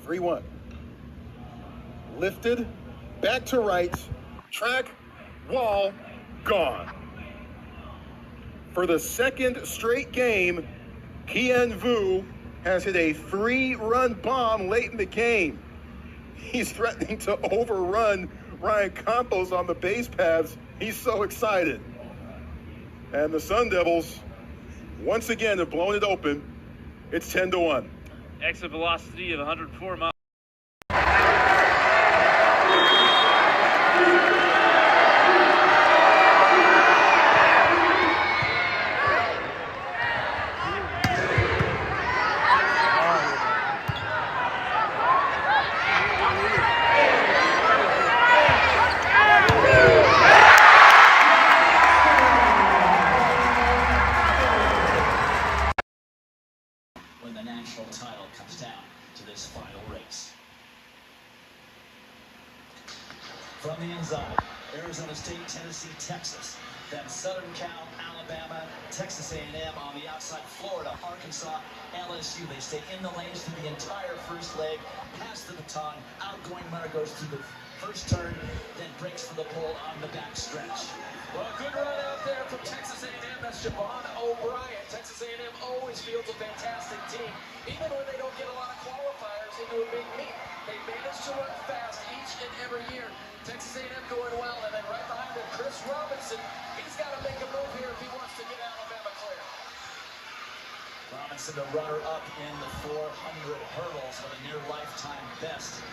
3-1. Lifted, back to right, track, wall, gone. For the second straight game, Kien Vu has hit a 3-run bomb late in the game. He's threatening to overrun Ryan Campos on the base paths. He's so excited. And the Sun Devils, once again, have blown it open. It's 10-1. Exit velocity of 104 miles. When the national title comes down to this final race. From the inside, Arizona State, Tennessee, Texas. Then Southern Cal, Alabama, Texas A&M on the outside, Florida, Arkansas, LSU. They stay in the lanes through the entire first leg, pass the baton, outgoing runner goes through the first turn, then breaks for the pole on the back stretch. Well, good run out there from Texas A&M. That's Javon O'Brien. Texas A&M always fields a fantastic team. Even when they don't get a lot of qualifiers into a big meet, they manage to run fast each and every year. Texas A&M going well, and then right behind them, Chris Robinson. He's got to make a move here if he wants to get Alabama clear. Robinson, the runner-up in the 400 hurdles with a near lifetime best.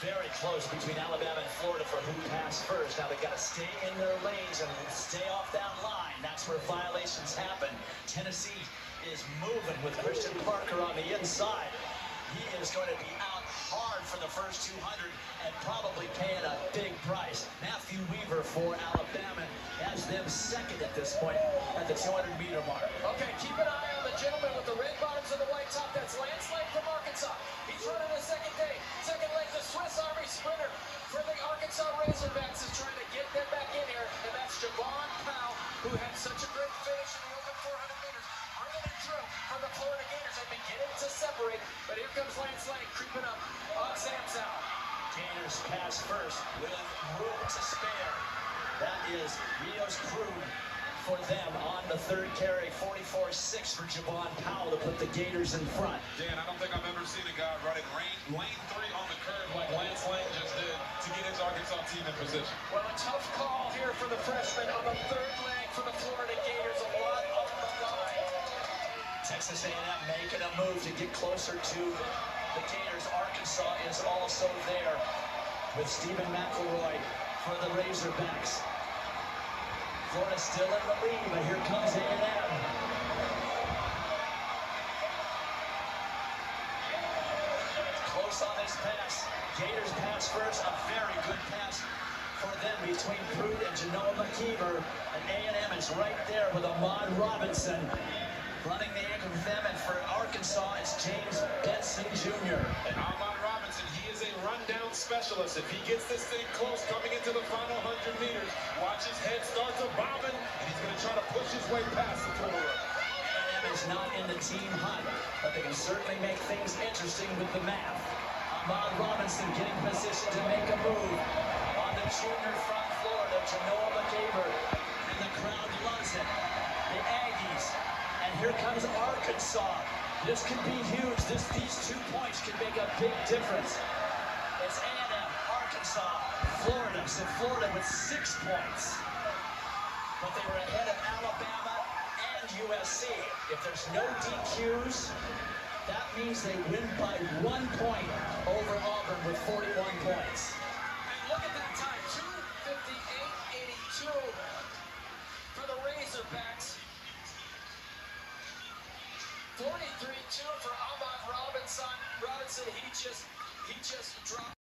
Very close between Alabama and Florida for who passed first. Now they've got to stay in their lanes and stay off that line. That's where violations happen. Tennessee is moving with Christian Parker on the inside. He is going to be out hard for the first 200 and probably paying a big price. Matthew Weaver for Alabama has them second at this point at the 200-meter mark. Okay, keep an eye on the gentleman with the red bottoms and the white top. That's Landslide from Arkansas. He's running his second day. Second leg, the Swiss Army sprinter for the Arkansas Razorbacks is trying to get them back in here, and that's Javon Powell, who had such a great finish in the open 400 meters. Bringing it through for the Florida Gators and beginning to separate, but here comes Landslide creeping up on Sam's out. Gators pass first with room to spare. That is Rio's crew for them on the third carry. 44.6 for Javon Powell to put the Gators in front. Dan, I don't think I've ever seen a guy running lane 3 on the curve like Lance Lane just did to get his Arkansas team in position. Well, a tough call here for the freshman on the third leg for the Florida Gators. A lot on the line. Texas A&M making a move to get closer to the Gators. Arkansas is also there with Stephen McElroy for the Razorbacks. Florida still in the lead, but here comes A&M. Close on this pass. Gators pass first. A very good pass for them between Pruitt and Genoa McKeever. And A&M is right there with Ahmad Robinson running the anchor for them. And for Arkansas, it's James Benson Jr. And Ahmad Robinson, he is a rundown specialist. If he gets this thing close coming into the final 100 meters, watch his head start to bobbing, and he's going to try to push his way past the Florida. A&M is not in the team hunt, but they can certainly make things interesting with the math. Ahmad Robinson getting position to make a move on the junior from Florida, Genoa McKeever, and the crowd loves it. The Aggies, and here comes Arkansas. This could be huge. These 2 points could make a big difference. It's A&M, Arkansas, Florida. So Florida with 6 points. But they were ahead of Alabama and USC. If there's no DQs, that means they win by 1 point over Auburn with 41 points. And look at that time, 2:58.82 for the Razorbacks. 43-2 for Ahmad Robinson. He just dropped.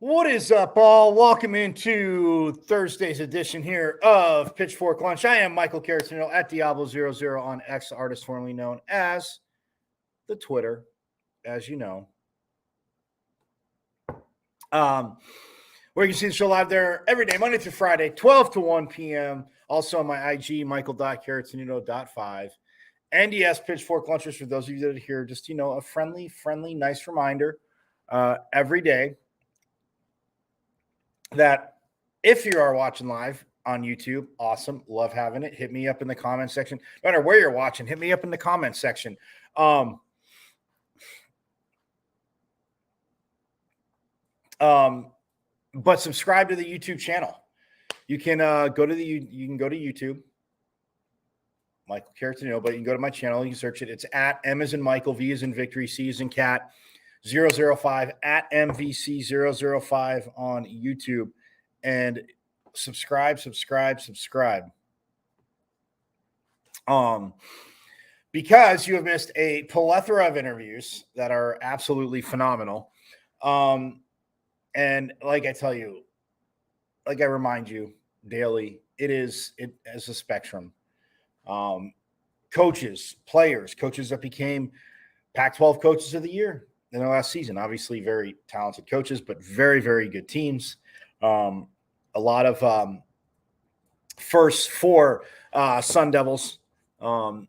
What is up, all? Welcome into Thursday's edition here of Pitchfork Lunch. I am Michael Caratino at Diablo00 on X, artist formerly known as the Twitter, as you know. Where you can see the show live there every day, Monday through Friday, 12 to 1 p.m. Also on my IG, Michael.Caratino.5. And yes, Pitchfork Lunchers, for those of you that are here, just, a friendly, nice reminder every day that if you are watching live on YouTube, awesome, love having it. Hit me up in the comment section. No matter where you're watching, hit me up in the comment section. But subscribe to the YouTube channel. You can go to YouTube, Michael Caratino, but you can go to my channel. You can search it. It's at M as in Michael, V as in Victory, C as in Cat, 005 at MVC005 on YouTube. And subscribe. Because you have missed a plethora of interviews that are absolutely phenomenal. And like I tell you, like I remind you daily, it is a spectrum. Coaches, players, coaches that became Pac-12 coaches of the year in their last season. Obviously, very talented coaches, but very, very good teams. A lot of firsts for Sun Devils. Sun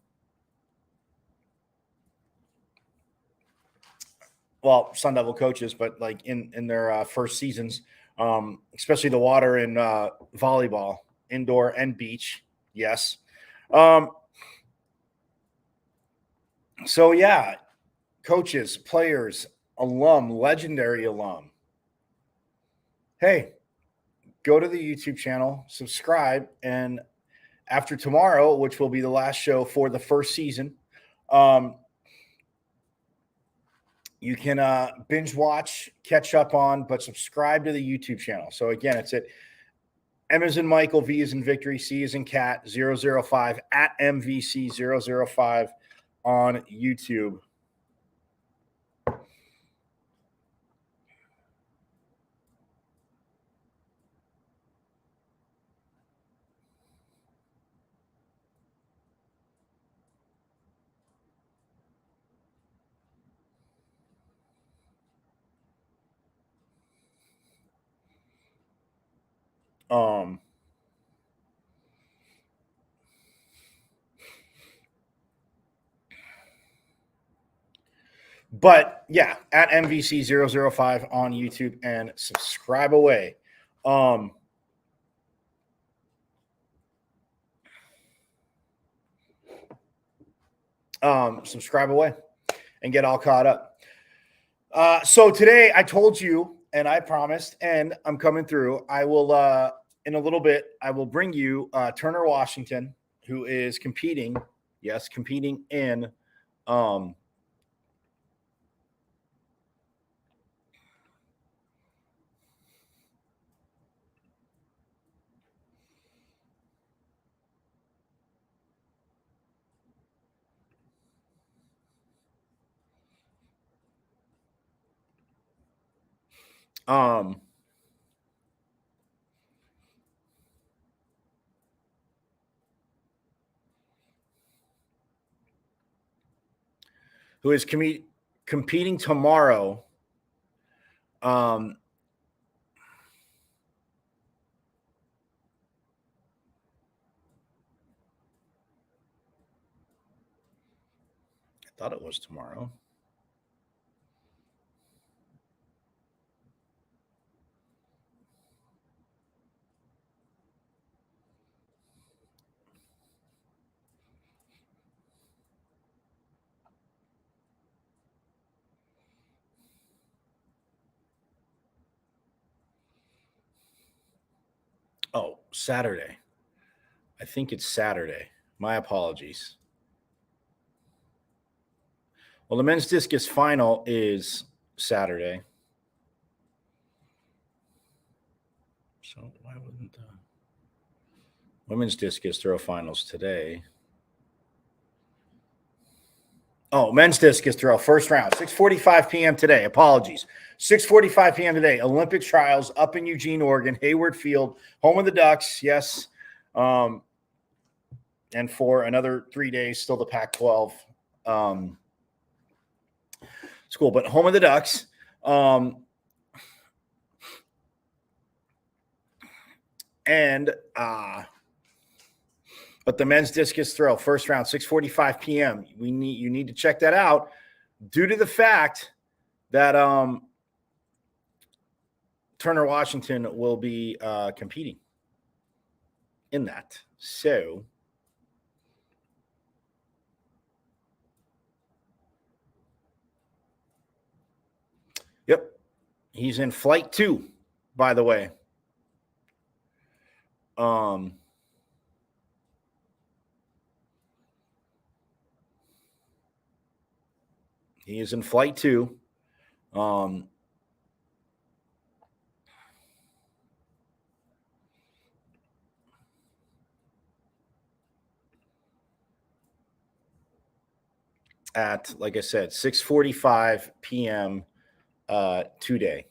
Devil coaches, but like in their first seasons, especially the water in volleyball, indoor and beach. Yes. So yeah, coaches, players, alum, legendary alum. Hey, go to the YouTube channel, subscribe, and after tomorrow, which will be the last show for the first season, you can binge watch, catch up on, but subscribe to the YouTube channel. So again, it's at M as in Michael, V as in Victory, C as in Cat, 005 at MVC005 on YouTube. But yeah, at MVC005 on YouTube and subscribe away. Subscribe away and get all caught up. So today I told you, and I promised, and I'm coming through. I will, in a little bit, I will bring you Turner Washington, who is competing in who is competing tomorrow. I thought it was tomorrow. Oh, Saturday. I think it's Saturday. My apologies. Well, the men's discus final is Saturday. So why wouldn't the women's discus throw finals today? Oh, men's discus throw, first round, 6:45 p.m. today. Apologies. 6:45 p.m. today. Olympic trials up in Eugene, Oregon, Hayward Field, home of the Ducks. Yes. And for another 3 days, still the Pac-12 school, but home of the Ducks. But the men's discus throw, first round, 6:45 p.m. You need to check that out due to the fact that Turner Washington will be competing in that. So yep, he's in flight 2, by the way. He is in flight 2. At, like I said, 6:45 p.m. Today.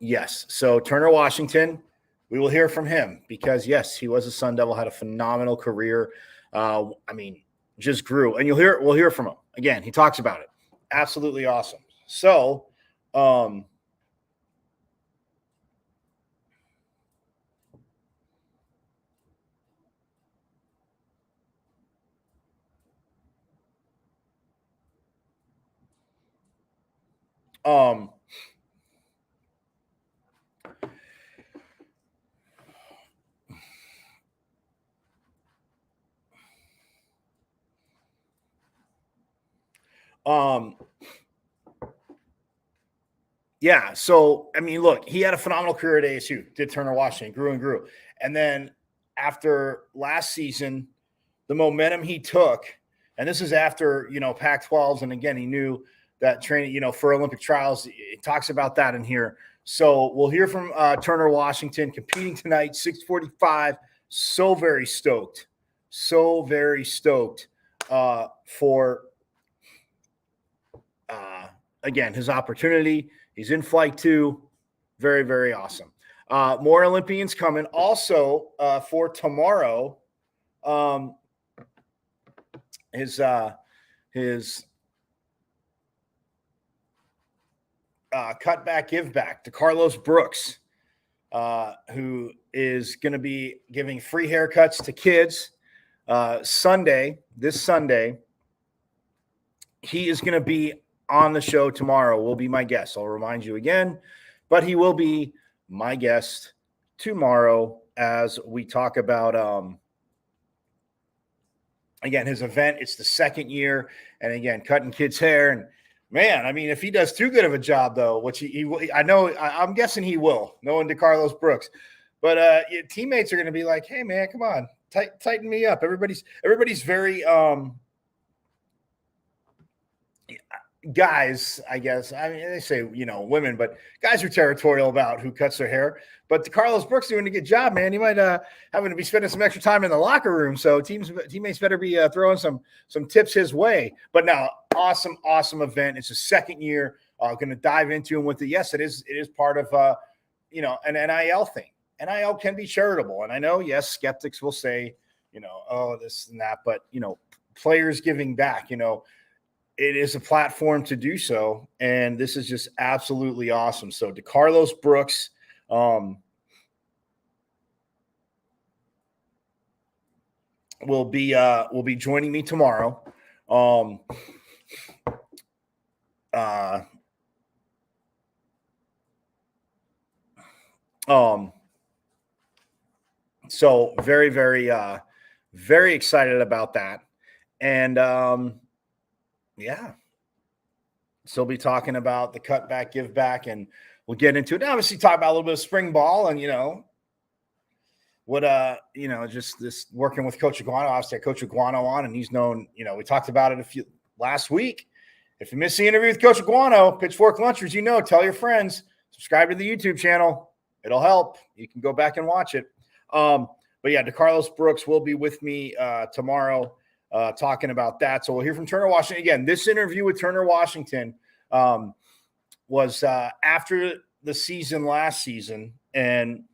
Yes. So Turner Washington, we will hear from him because yes, he was a Sun Devil, had a phenomenal career. I mean, just grew, and we'll hear from him again. He talks about it. Absolutely awesome. So, yeah. So, I mean, look, he had a phenomenal career at ASU, did Turner Washington, grew and grew. And then after last season, the momentum he took, and this is after, Pac-12s. And again, he knew that training, for Olympic trials, it talks about that in here. So we'll hear from Turner Washington competing tonight, 6:45. So very stoked for, again, his opportunity. He's in flight 2. Very, very awesome. More Olympians coming. Also, for tomorrow, his cutback, give back to Carlos Brooks, who is going to be giving free haircuts to kids. This Sunday, he is going to be on the show tomorrow. Will be my guest. I'll remind you again, but he will be my guest tomorrow as we talk about, again, his event. It's the second year, and again, cutting kids' hair. And man, I mean, if he does too good of a job, though, which I know, I'm guessing he will, knowing DeCarlos Brooks. But teammates are going to be like, "Hey, man, come on, tighten me up." Everybody's very guys, I guess. I mean, they say, women, but guys are territorial about who cuts their hair. But Carlos Brooks doing a good job, man. You might having to be spending some extra time in the locker room. So teammates better be throwing some tips his way. But now, awesome event. It's the second year. Going to dive into him with it. Yes, it is part of an NIL thing. NIL can be charitable, and I know, yes, skeptics will say, oh, this and that, but players giving back, it is a platform to do so, and this is just absolutely awesome. So DeCarlos Brooks, will be joining me tomorrow. So very, very, very excited about that, and yeah. So we'll be talking about the cutback, give back, and we'll get into it. Obviously, talk about a little bit of spring ball and, what, just this working with Coach Iguano. Obviously, I Coach Iguano on, and he's known, we talked about it last week. If you missed the interview with Coach Iguano, Pitchfork Lunchers, tell your friends, subscribe to the YouTube channel. It'll help. You can go back and watch it. But yeah, DeCarlos Brooks will be with me tomorrow. talking about that. So we'll hear from Turner Washington. Again, this interview with Turner Washington was after the season last season. And,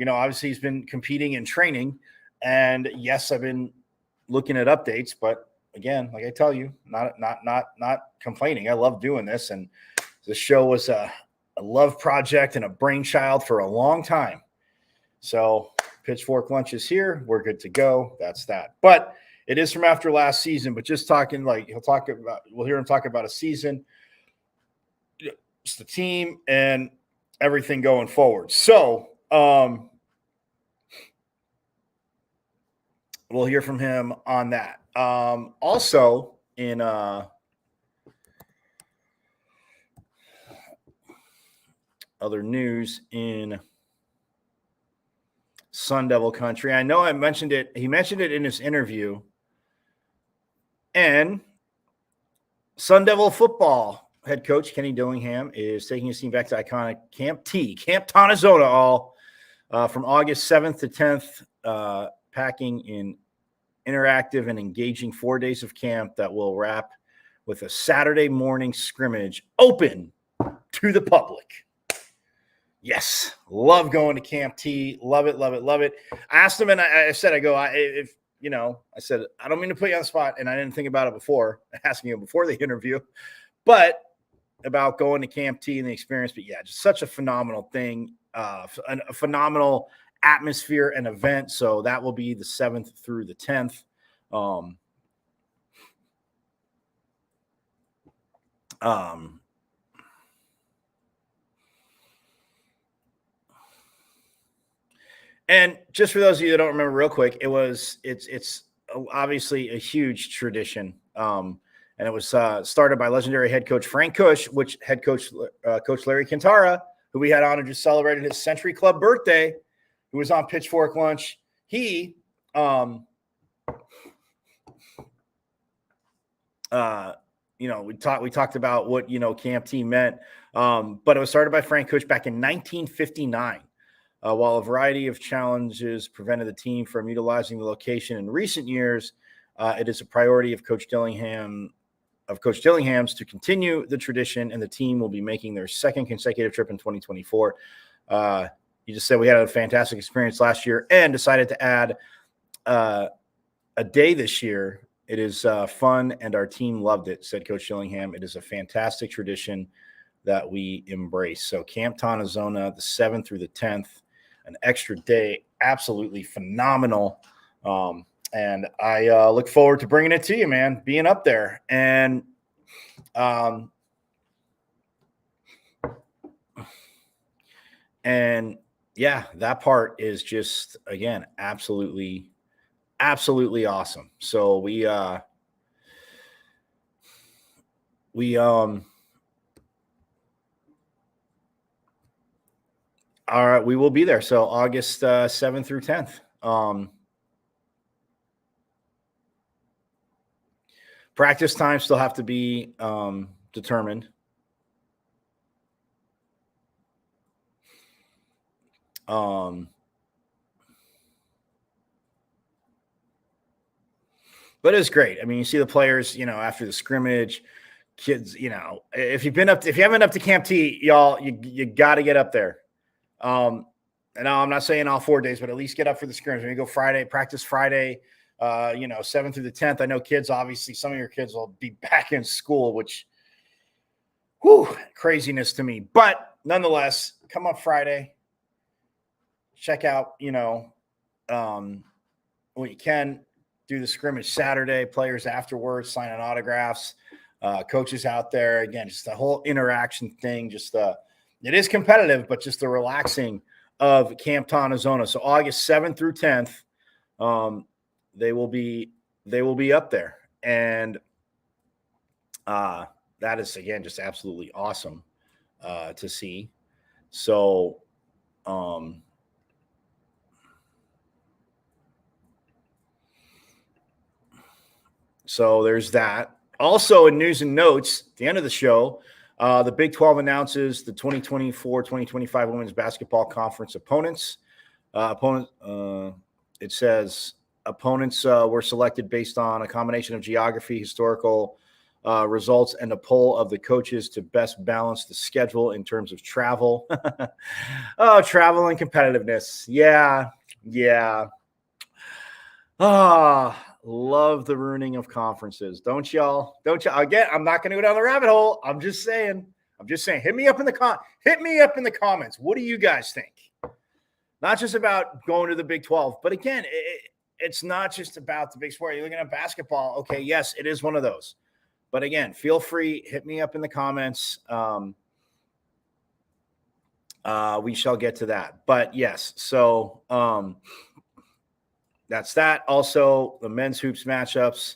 obviously he's been competing and training. And yes, I've been looking at updates, but again, like I tell you, not complaining. I love doing this. And the show was a love project and a brainchild for a long time. So Pitchfork Lunch is here. We're good to go. That's that. But it is from after last season, but just talking we'll hear him talk about a season, it's the team and everything going forward. So we'll hear from him on that. Also in other news in Sun Devil country, I know I mentioned it. He mentioned it in his interview. And Sun Devil football head coach Kenny Dillingham is taking his team back to iconic Camp Tonizona, all from August 7th to 10th, packing in interactive and engaging 4 days of camp that will wrap with a Saturday morning scrimmage open to the public. Yes, love going to Camp T. Love it, love it, love it. I asked him, and I said, I said, I don't mean to put you on the spot, and I didn't think about it before, asking him before the interview, but about going to Camp T and the experience. But yeah, just such a phenomenal thing, a phenomenal atmosphere and event. So that will be the 7th through the 10th. And just for those of you that don't remember, real quick, it's obviously a huge tradition. And it was started by legendary head coach Frank Kush, which head coach Coach Larry Quintara, who we had on and just celebrated his Century Club birthday, who was on Pitchfork Lunch. He we talked about what Camp T meant, but it was started by Frank Kush back in 1959. While a variety of challenges prevented the team from utilizing the location in recent years, it is a priority of Coach Dillingham's to continue the tradition, and the team will be making their second consecutive trip in 2024. You just said we had a fantastic experience last year and decided to add a day this year. It is fun, and our team loved it, said Coach Dillingham. It is a fantastic tradition that we embrace. So Camp Tonizona, the 7th through the 10th, an extra day, absolutely phenomenal. And I look forward to bringing it to you, man, being up there. And yeah, that part is just, again, absolutely awesome. So we all right, we will be there. So August 7th through 10th. Practice times still have to be determined. But it's great. I mean, you see the players, after the scrimmage, kids, if you haven't been up to Camp T, y'all, you got to get up there. And I'm not saying all 4 days, but at least get up for the scrimmage. When you go Friday, practice Friday, 7th through the 10th. I know kids, obviously, some of your kids will be back in school, which, craziness to me. But nonetheless, come up Friday, check out, what you can, do the scrimmage Saturday, players afterwards, signing autographs, coaches out there. Again, just the whole interaction thing, it is competitive, but just the relaxing of Camp Tonizona. So August 7th through 10th, they will be up there. And that is, again, just absolutely awesome to see. So there's that. Also in news and notes, at the end of the show, the Big 12 announces the 2024-2025 Women's Basketball Conference opponents. It says opponents were selected based on a combination of geography, historical results, and a poll of the coaches to best balance the schedule in terms of travel. Oh, travel and competitiveness. Yeah. Love the ruining of conferences. Don't y'all? Again, I'm not going to go down the rabbit hole. I'm just saying. Hit me up in the comments. What do you guys think? Not just about going to the Big 12, but again, it's not just about the big sport. You're looking at basketball. Okay, yes, it is one of those. But again, feel free, hit me up in the comments. We shall get to that. But yes, so that's that. Also, the men's hoops matchups,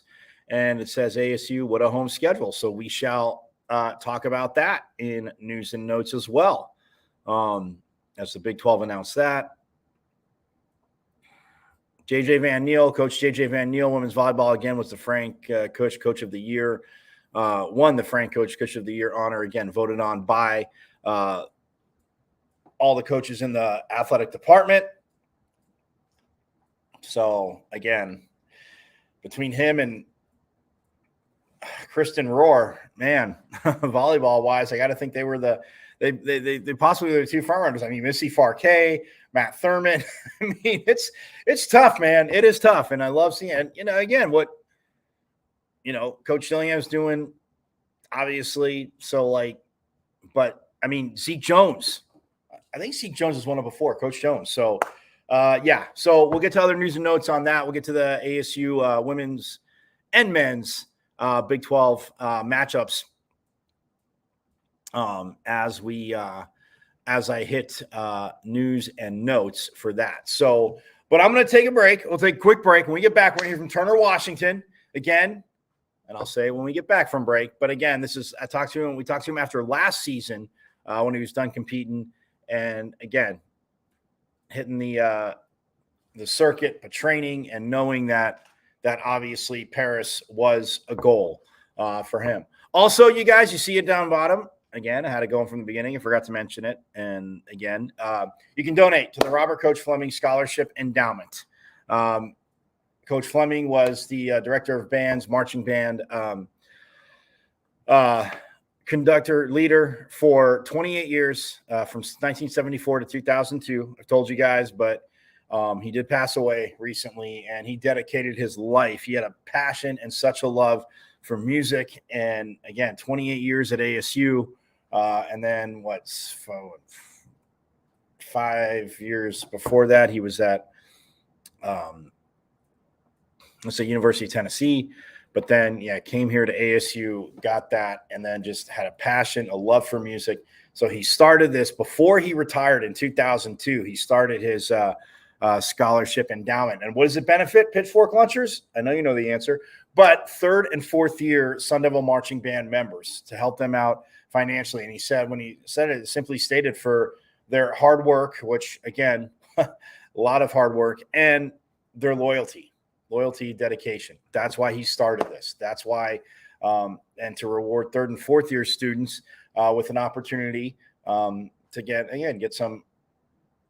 and it says ASU, what a home schedule. So we shall talk about that in news and notes as well. As the Big 12 announced that. JJ Van Niel, Coach JJ Van Niel, women's volleyball again was the Frank Kush Coach of the Year. Won the Frank Coach of the Year honor, again, voted on by all the coaches in the athletic department. So, again, between him and Kristen Rohr, man, volleyball-wise, I got to think they were they possibly were the two front runners. I mean, Missy Farquet, Matt Thurman. I mean, it's tough, man. It is tough, and I love seeing it. Again, what Coach Dillingham's doing, obviously. So, but I mean, Zeke Jones. I think Zeke Jones is one of before Coach Jones. So, yeah. So we'll get to other news and notes on that. We'll get to the ASU women's and men's Big 12 matchups. As I hit news and notes for that. So, but I'm going to take a break. We'll take a quick break. When we get back, we're going to hear from Turner Washington again. And I'll say when we get back from break. But again, we talked to him after last season when he was done competing. And again, hitting the circuit, but training and knowing that obviously Paris was a goal for him. Also, you guys, you see it down bottom. Again, I had it going from the beginning. I forgot to mention it. And again, you can donate to the Robert Coach Fleming Scholarship Endowment. Coach Fleming was the director of bands, marching band, conductor, leader for 28 years, from 1974 to 2002. I've told you guys, but he did pass away recently, and he dedicated his life. He had a passion and such a love for music. And again, 28 years at ASU. And then 5 years before that, he was at, University of Tennessee, but then, came here to ASU, got that, and then just had a passion, a love for music. So he started this before he retired in 2002. He started his scholarship endowment. And what does it benefit Pitchfork Lunchers? I know you know the answer, but third and fourth year Sun Devil Marching Band members to help them out financially. And he said, when he said it, simply stated for their hard work, which again, a lot of hard work, and their loyalty, dedication. That's why he started this. That's why, and to reward third and fourth year students with an opportunity to get some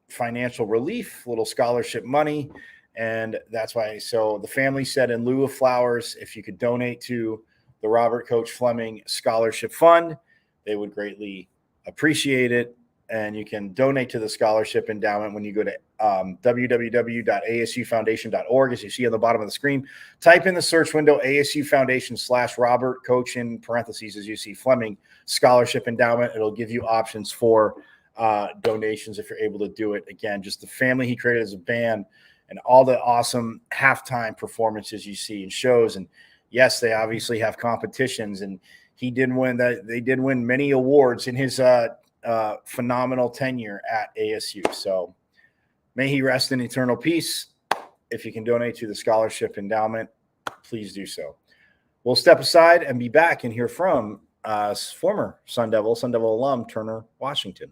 financial relief, little scholarship money. And that's why. So the family said, in lieu of flowers, if you could donate to the Robert Coach Fleming Scholarship Fund, they would greatly appreciate it. And you can donate to the scholarship endowment when you go to www.asufoundation.org. As you see on the bottom of the screen, type in the search window ASU Foundation /Robert Coach in parentheses as you see Fleming Scholarship Endowment. It'll give you options for donations if you're able to do it. Again, just the family he created as a band and all the awesome halftime performances you see in shows. And yes, they obviously have competitions, and he did win that. They did win many awards in his phenomenal tenure at ASU. So may he rest in eternal peace. If you can donate to the scholarship endowment, please do so. We'll step aside and be back and hear from former Sun Devil alum, Turner Washington.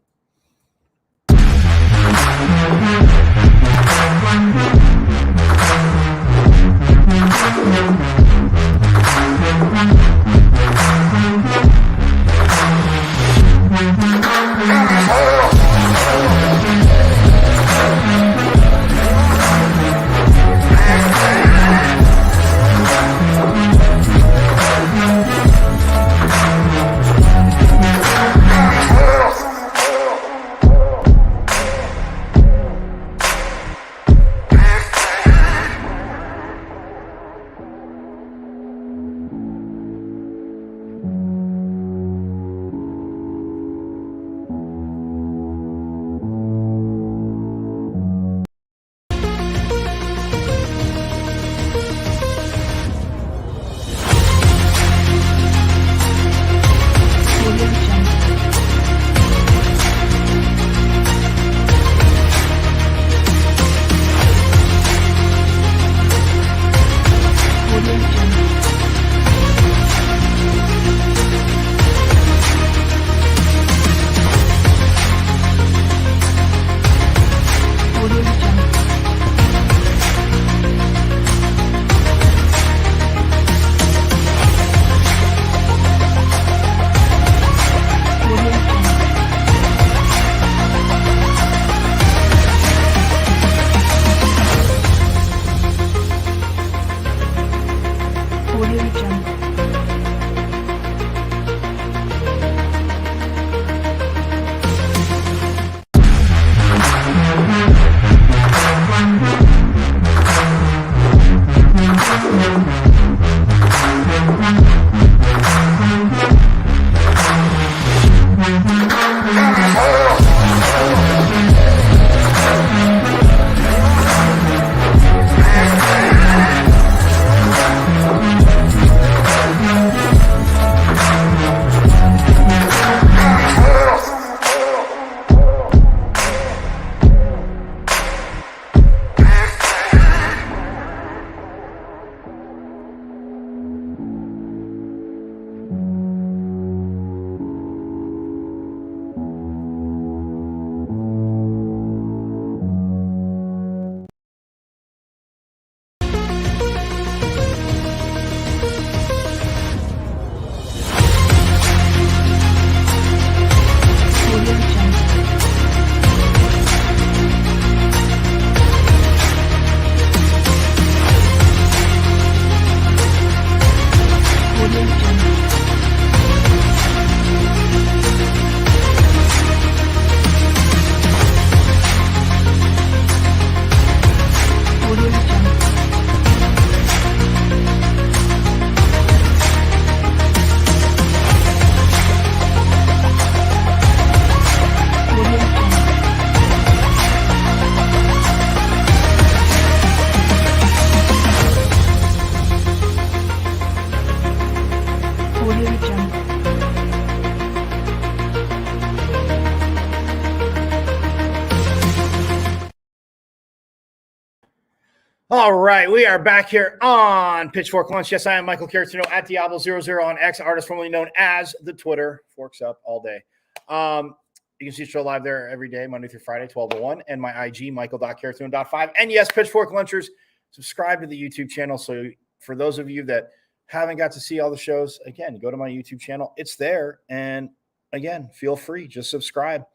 All right, we are back here on Pitchfork Lunch. Yes, I am Michael Caratino at Diablo00 on X, artist formerly known as the Twitter. Forks up all day. You can see the show live there every day, Monday through Friday, 12 to 1. And my IG, michael.caratino.5. And yes, Pitchfork Lunchers, subscribe to the YouTube channel. So for those of you that haven't got to see all the shows, again, go to my YouTube channel. It's there. And again, feel free, just subscribe.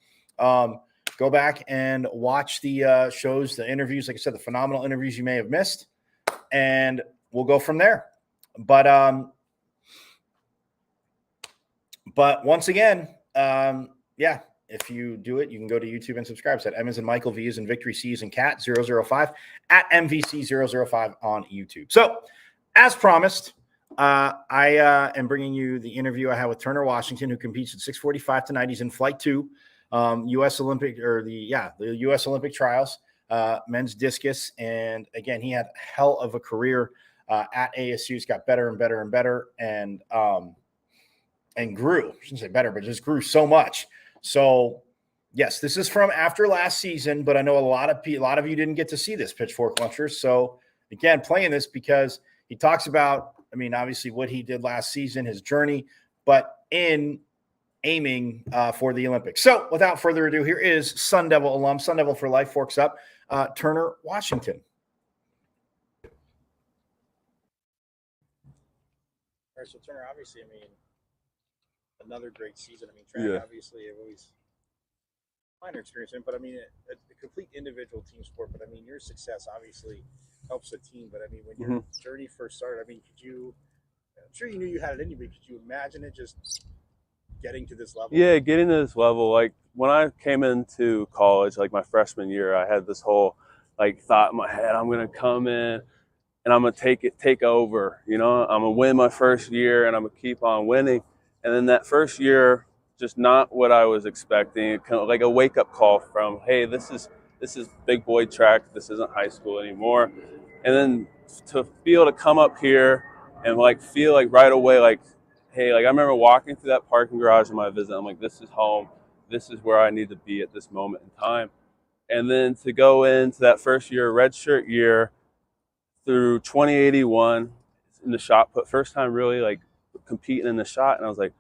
Go back and watch the shows, the interviews, like I said, the phenomenal interviews you may have missed, and we'll go from there. But once again, yeah, if you do it, you can go to YouTube and subscribe. It's at M as in Michael, V as in Victory, C as in Cat, 005, at MVC005 on YouTube. So, as promised, I am bringing you the interview I had with Turner Washington, who competes at 645 tonight. He's in Flight 2. U.S. Olympic or the U.S. Olympic trials, men's discus. And again, he had a hell of a career at ASU. He's got better and better and better and grew. I shouldn't say better, but just grew so much. So yes, this is from after last season, but I know a lot of you didn't get to see this, Pitchfork Lunchers. So again, playing this because he talks about, I mean, obviously what he did last season, his journey, but in aiming for the Olympics. So without further ado, here is Sun Devil alum, Sun Devil for life, Forks Up, Turner Washington. All right, so Turner, obviously, I mean, another great season. I mean, track, obviously, I've always minor experience in, but I mean, a complete individual team sport. But I mean, your success obviously helps the team. But I mean, when your journey first started, I mean, I'm sure you knew you had it in you, but could you imagine it just getting to this level? Yeah, getting to this level. Like when I came into college, like my freshman year, I had this whole like thought in my head, I'm gonna come in and I'm gonna take over, you know, I'm gonna win my first year and I'm gonna keep on winning. And then that first year, just not what I was expecting. It kind of like a wake up call from, hey, this is big boy track, this isn't high school anymore. And then to be able to come up here and like feel like right away, like, hey, like I remember walking through that parking garage in my visit. I'm like, this is home. This is where I need to be at this moment in time. And then to go into that first year, redshirt year, through 2081 in the shot put, first time really like competing in the shot. And I was like,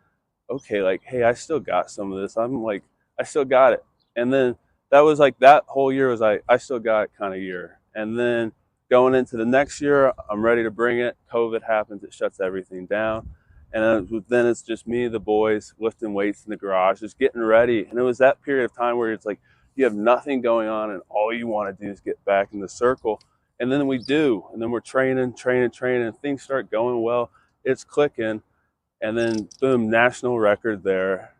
okay, like, hey, I still got some of this. I'm like, I still got it. And then that was like, that whole year was like, I still got it kind of year. And then going into the next year, I'm ready to bring it. COVID happens, it shuts everything down. And then it's just me, the boys, lifting weights in the garage, just getting ready. And it was that period of time where it's like you have nothing going on and all you want to do is get back in the circle. And then we do. And then we're training, and things start going well. it's clicking. And then boom, national record there.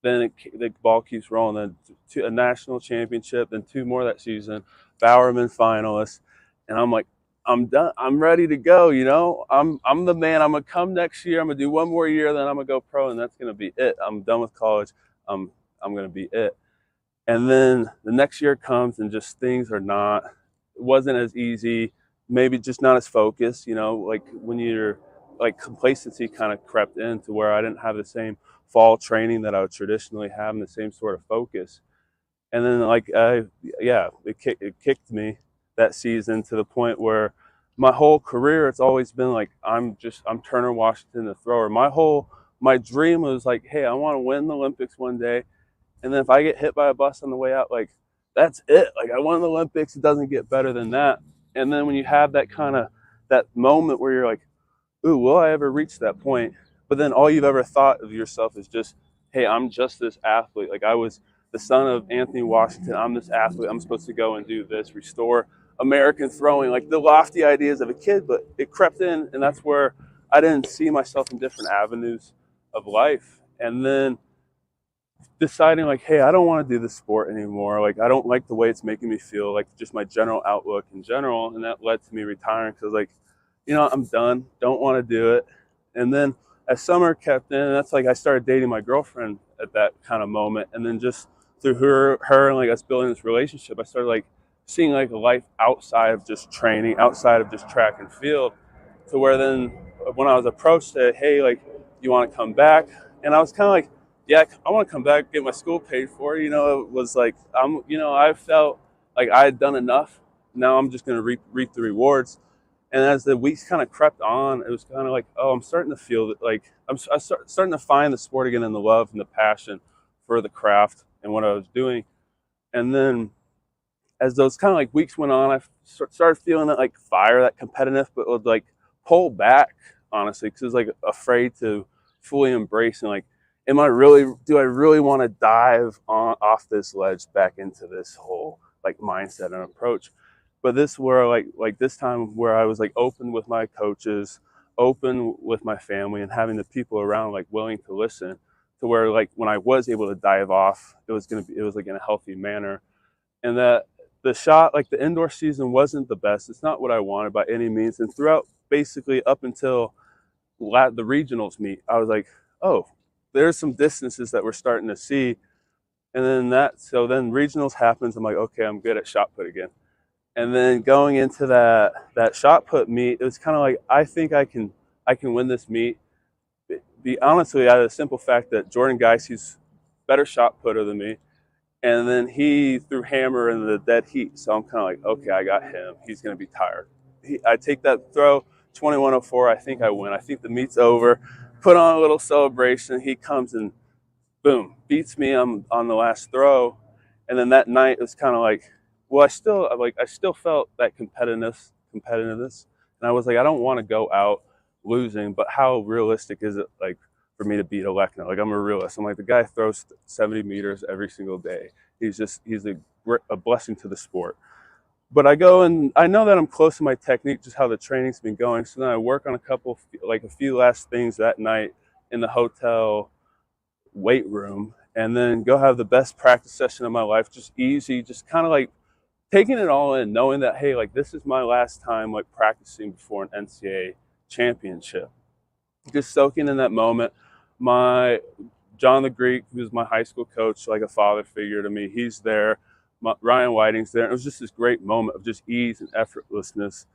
Then the ball keeps rolling. Then a national championship, then 2 more that season, Bowerman finalists, and I'm like, I'm done. I'm ready to go. You know, I'm the man. I'm gonna come next year. I'm gonna do 1 more year, then I'm gonna go pro, and that's gonna be it. I'm done with college. I'm gonna be it. And then the next year comes, and just things are not. It wasn't as easy. Maybe just not as focused. You know, like when you're like complacency kind of crept in to where I didn't have the same fall training that I would traditionally have and the same sort of focus. And then it kicked me that season to the point where my whole career, it's always been like, I'm Turner Washington, the thrower. My dream was like, hey, I want to win the Olympics one day. And then if I get hit by a bus on the way out, like, that's it. Like, I won the Olympics. It doesn't get better than that. And then when you have that moment where you're like, ooh, will I ever reach that point? But then all you've ever thought of yourself is just, hey, I'm just this athlete. Like, I was the son of Anthony Washington. I'm this athlete. I'm supposed to go and do this, restore American throwing, like the lofty ideas of a kid, but it crept in, and that's where I didn't see myself in different avenues of life. And then deciding like, hey, I don't want to do this sport anymore. Like, I don't like the way it's making me feel, like just my general outlook in general. And that led to me retiring because like, you know, I'm done, don't want to do it. And then as summer kept in, that's like I started dating my girlfriend at that kind of moment. And then just through her and like us building this relationship, I started like seeing like a life outside of just training, outside of just track and field, to where then when I was approached that, hey, like, you want to come back? And I was kind of like, yeah, I want to come back, get my school paid for. You know, it was like, I felt like I had done enough. Now I'm just going to reap the rewards. And as the weeks kind of crept on, it was kind of like, oh, I'm starting to feel that, like, I'm starting to find the sport again and the love and the passion for the craft and what I was doing. And then as those kind of like weeks went on, I started feeling that like fire, that competitive, but would like pull back, honestly, because I was like afraid to fully embrace and like, do I really want to dive off this ledge back into this whole like mindset and approach? But this where like this time where I was like open with my coaches, open with my family, and having the people around like willing to listen, to where like when I was able to dive off, it was like in a healthy manner. And that the shot, like the indoor season wasn't the best. It's not what I wanted by any means. And throughout basically up until the regionals meet, I was like, oh, there's some distances that we're starting to see. And then so then regionals happens. I'm like, okay, I'm good at shot put again. And then going into that shot put meet, it was kind of like, I think I can win this meet. Be honestly, out of the simple fact that Jordan Geis, he's better shot putter than me. And then he threw hammer in the dead heat. So I'm kind of like, okay, I got him. He's going to be tired. I take that throw, 2104. I think I win. I think the meet's over. Put on a little celebration. He comes and boom, beats me on the last throw. And then that night it was kind of like, well, I still felt that competitiveness. And I was like, I don't want to go out losing, but how realistic is it like for me to beat Alekna? Like, I'm a realist. I'm like, the guy throws 70 meters every single day. He's a blessing to the sport. But I go and I know that I'm close to my technique, just how the training's been going. So then I work on a few last things that night in the hotel weight room, and then go have the best practice session of my life. Just easy, just kind of like taking it all in, knowing that, hey, like this is my last time like practicing before an NCAA championship. Just soaking in that moment. My John the Greek, who's my high school coach, like a father figure to me, he's there. Ryan Whiting's there. It was just this great moment of just ease and effortlessness.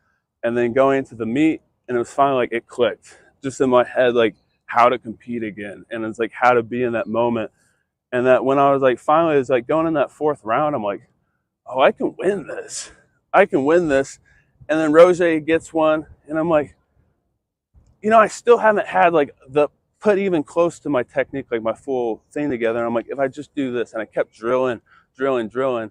And then going into the meet, and it was finally like it clicked just in my head, like how to compete again. And it's like how to be in that moment. And that when I was like, finally, it's like going in that fourth round, I'm like, oh, I can win this. I can win this. And then Roger gets one, and I'm like, you know, I still haven't had like the put even close to my technique, like my full thing together. And I'm like, if I just do this, and I kept drilling. And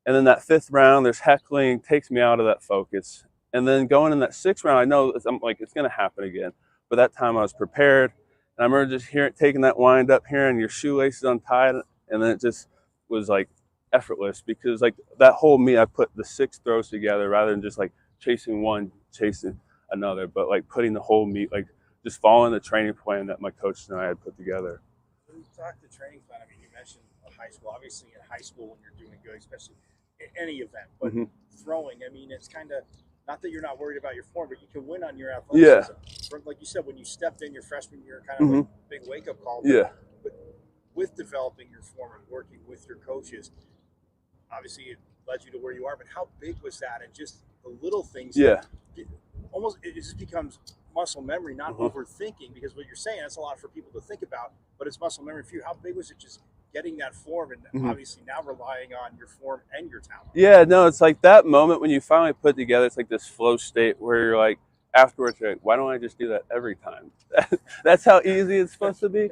then that fifth round, there's heckling, takes me out of that focus. And then going in that sixth round, I know I'm like, it's going to happen again. But that time I was prepared. And I remember just taking that wind up, hearing your shoelaces untied. And then it just was like effortless, because like that whole meet, I put the 6 throws together rather than just like chasing one, chasing another, but like putting the whole meet, like just following the training plan that my coach and I had put together. When you talk the training plan, I mean, you mentioned high school. Obviously, in high school, when you're doing good, especially in any event, but throwing, I mean, it's kind of not that you're not worried about your form, but you can win on your athleticism. Like you said, when you stepped in your freshman year, kind of a big wake-up call. But with developing your form and working with your coaches, obviously it led you to where you are. But how big was that? And just the little things. Almost, it just becomes muscle memory, not overthinking, because what you're saying, that's a lot for people to think about, but it's muscle memory for you. How big was it just getting that form and obviously now relying on your form and your talent? Yeah, no, it's like that moment when you finally put together, it's like this flow state where you're like, afterwards, you're like, why don't I just do that every time? That's how easy it's supposed to be.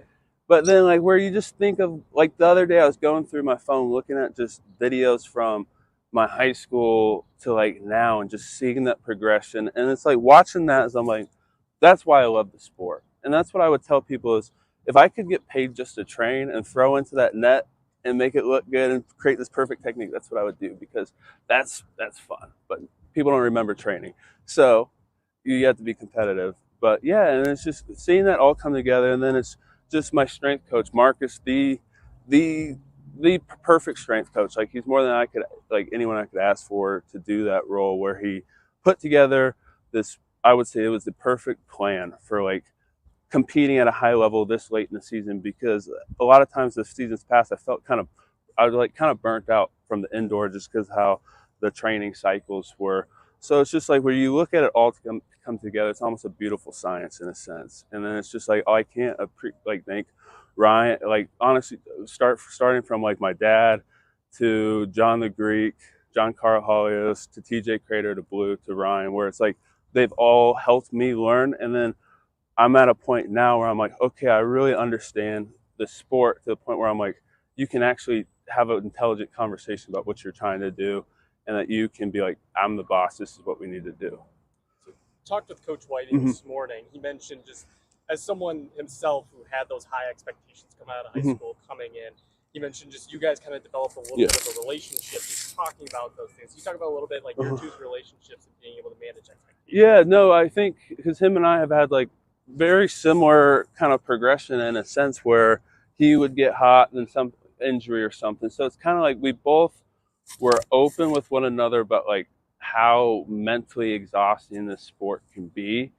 But then like where you just think of, like the other day I was going through my phone looking at just videos from my high school to like now and just seeing that progression. And it's like watching that as I'm like, that's why I love the sport. And that's what I would tell people is if I could get paid just to train and throw into that net and make it look good and create this perfect technique, that's what I would do, because that's fun. But people don't remember training. So you have to be competitive. But yeah, and it's just seeing that all come together. And then it's just my strength coach, Marcus, the perfect strength coach. Like he's more than anyone I could ask for to do that role, where he put together this, I would say it was the perfect plan for like competing at a high level this late in the season, because a lot of times the seasons past, I was like kind of burnt out from the indoor just because how the training cycles were. So it's just like where you look at it all to come together, it's almost a beautiful science in a sense. And then it's just like, I can't thank Ryan, like honestly, starting from like my dad to John the Greek, John Carahalios, to TJ Crater, to Blue, to Ryan, where it's like they've all helped me learn. And then I'm at a point now where I'm like, okay, I really understand the sport to the point where I'm like, you can actually have an intelligent conversation about what you're trying to do, and that you can be like, I'm the boss, this is what we need to do. Talked with Coach Whiting this morning. He mentioned, just as someone himself who had those high expectations coming out of high school, coming in, he mentioned just you guys kind of developed a little bit of a relationship, just talking about those things. You talk about a little bit like your two's relationships and being able to manage expectations. Yeah, no, I think because him and I have had like very similar kind of progression in a sense, where he would get hot and then some injury or something. So it's kind of like we both were open with one another about like how mentally exhausting this sport can be.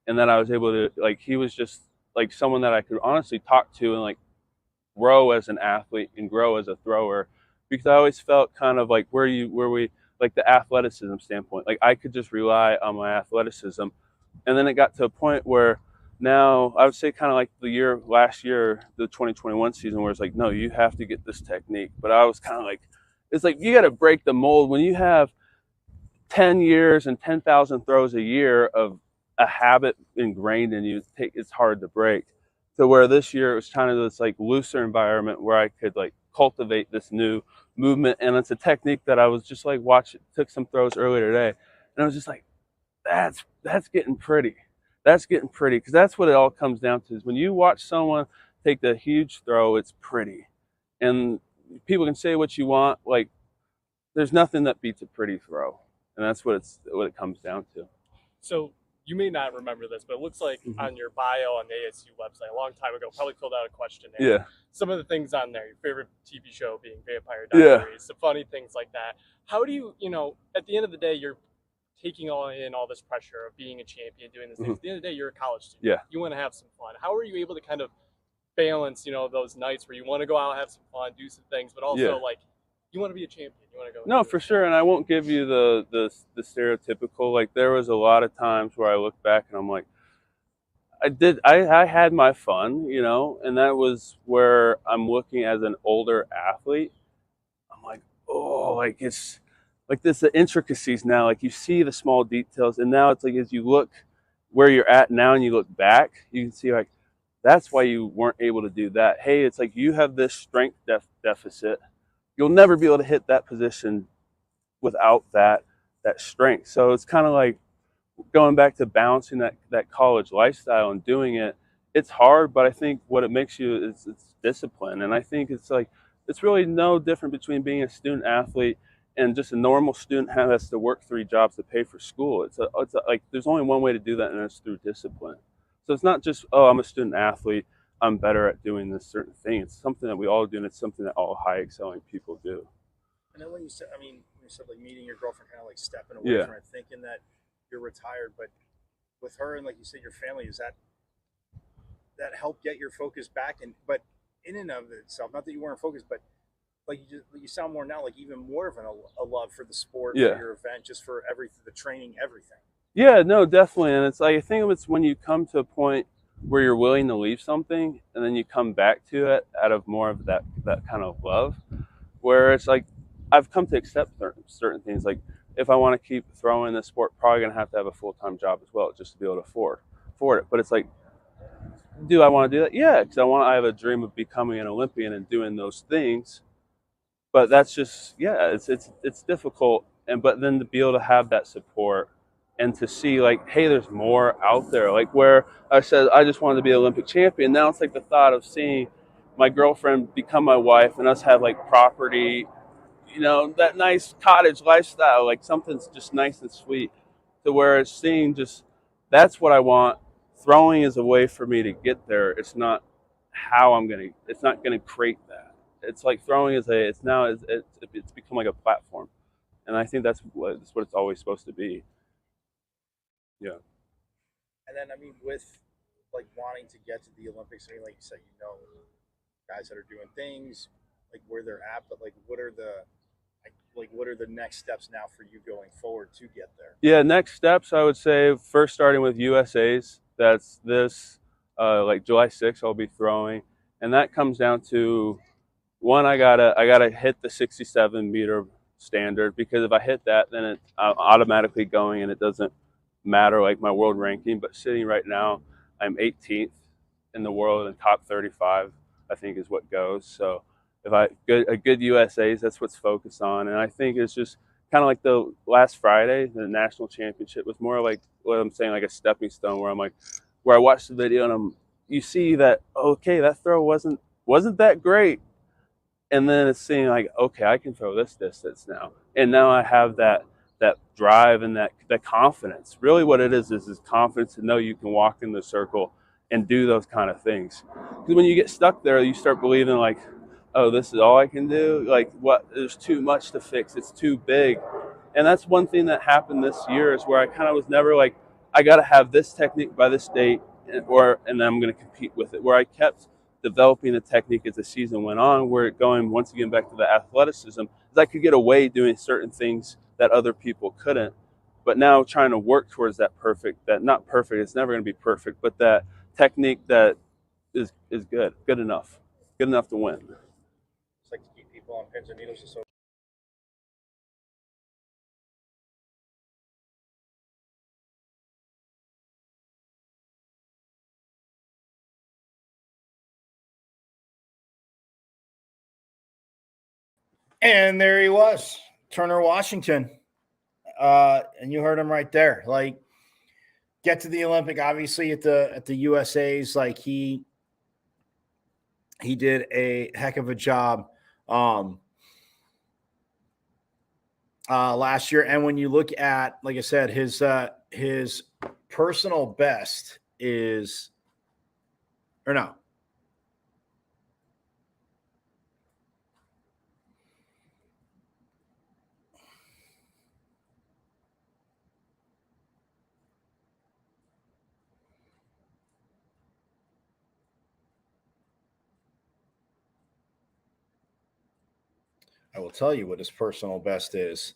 And then I was able to, like, he was just like someone that I could honestly talk to and like grow as an athlete and grow as a thrower, because I always felt kind of like where we like the athleticism standpoint, like I could just rely on my athleticism. And then it got to a point where now I would say kind of like last year, the 2021 season, where it's like, no, you have to get this technique. But I was kind of like, it's like, you got to break the mold when you have 10 years and 10,000 throws a year of a habit ingrained in you. It's hard to break. So where this year it was kind of this like looser environment where I could like cultivate this new movement. And it's a technique that I was just like took some throws earlier today. And I was just like, that's getting pretty. That's getting pretty, because that's what it all comes down to, is when you watch someone take the huge throw, it's pretty. And people can say what you want, like there's nothing that beats a pretty throw. And that's what it comes down to. So you may not remember this, but it looks like on your bio on the ASU website a long time ago, probably filled out a questionnaire. Yeah. Some of the things on there, your favorite TV show being Vampire Diaries, some funny things like that. How do you, at the end of the day, you're taking all this pressure of being a champion, doing this thing. At the end of the day, you're a college student. Yeah. You want to have some fun. How are you able to kind of balance, those nights where you want to go out, have some fun, do some things, but also like you want to be a champion. You want to go. No, for sure. And I won't give you the stereotypical, like there was a lot of times where I look back and I'm like, I had my fun, and that was where I'm looking as an older athlete. I'm like, oh, like it's like this, the intricacies now, like you see the small details. And now it's like, as you look where you're at now and you look back, you can see like, that's why you weren't able to do that. Hey, it's like you have this strength deficit. You'll never be able to hit that position without that strength. So it's kind of like going back to balancing that college lifestyle and doing it. It's hard, but I think what it makes you is it's discipline. And I think it's like, it's really no different between being a student athlete and just a normal student who has to work 3 jobs to pay for school. It's like there's only one way to do that, and it's through discipline. So it's not just, oh, I'm a student athlete, I'm better at doing this certain thing. It's something that we all do, and it's something that all high excelling people do. And then when you said, when you said like meeting your girlfriend, kind of like stepping away Yeah. from it, thinking that you're retired, but with her and like you said, your family, is that help get your focus back? And but in and of itself, not that you weren't focused, but like you sound more now like even more of a love for the sport, Yeah. for your event, just for everything, the training, everything. Yeah, no, definitely. And it's like, I think it's when you come to a point where you're willing to leave something and then you come back to it out of more of that kind of love, where it's like, I've come to accept certain things. Like, if I want to keep throwing this sport, probably going to have a full-time job as well, just to be able to afford it. But it's like, do I want to do that? Yeah, because I have a dream of becoming an Olympian and doing those things. But that's just, yeah, it's difficult. But then to be able to have that support and to see like, hey, there's more out there. Like where I said I just wanted to be an Olympic champion. Now it's like the thought of seeing my girlfriend become my wife and us have like property, that nice cottage lifestyle, like something's just nice and sweet. To where it's seeing just, that's what I want. Throwing is a way for me to get there. It's not it's not gonna create that. It's like throwing is it's become like a platform, and I think that's what it's always supposed to be. Yeah. And then with like wanting to get to the Olympics, like you said, guys that are doing things like where they're at, but like what are the next steps now for you going forward to get there? Yeah, next steps I would say first starting with USA's. That's this like July 6th I'll be throwing, and that comes down to one, I gotta hit the 67-meter standard, because if I hit that, then I'm automatically going, and it doesn't matter like my world ranking. But sitting right now, I'm 18th in the world, and top 35 I think is what goes. So if a good USA's, that's what's focused on. And I think it's just kind of like the last Friday, the national championship was more like what I'm saying, like a stepping stone, where I'm like, where I watched the video and you see that, okay, that throw wasn't that great, and then it's seeing like, okay, I can throw this distance now, and now I have that drive and that confidence. Really, what it is confidence to know you can walk in the circle and do those kind of things. Because when you get stuck there, you start believing like, oh, this is all I can do. Like, what? There's too much to fix. It's too big. And that's one thing that happened this year, is where I kind of was never like, I got to have this technique by this date, and then I'm going to compete with it. Where I kept developing the technique as the season went on, where going once again back to the athleticism, is I could get away doing certain things that other people couldn't. But now trying to work towards that not perfect, it's never going to be perfect, but that technique that is good enough to win. It's like to keep people on pins and needles and so. And there he was, Turner Washington. And you heard him right there. Like, get to the Olympic, obviously at the USA's. Like he did a heck of a job last year. And when you look at, like I said, his personal best is, or no, I will tell you what his personal best is.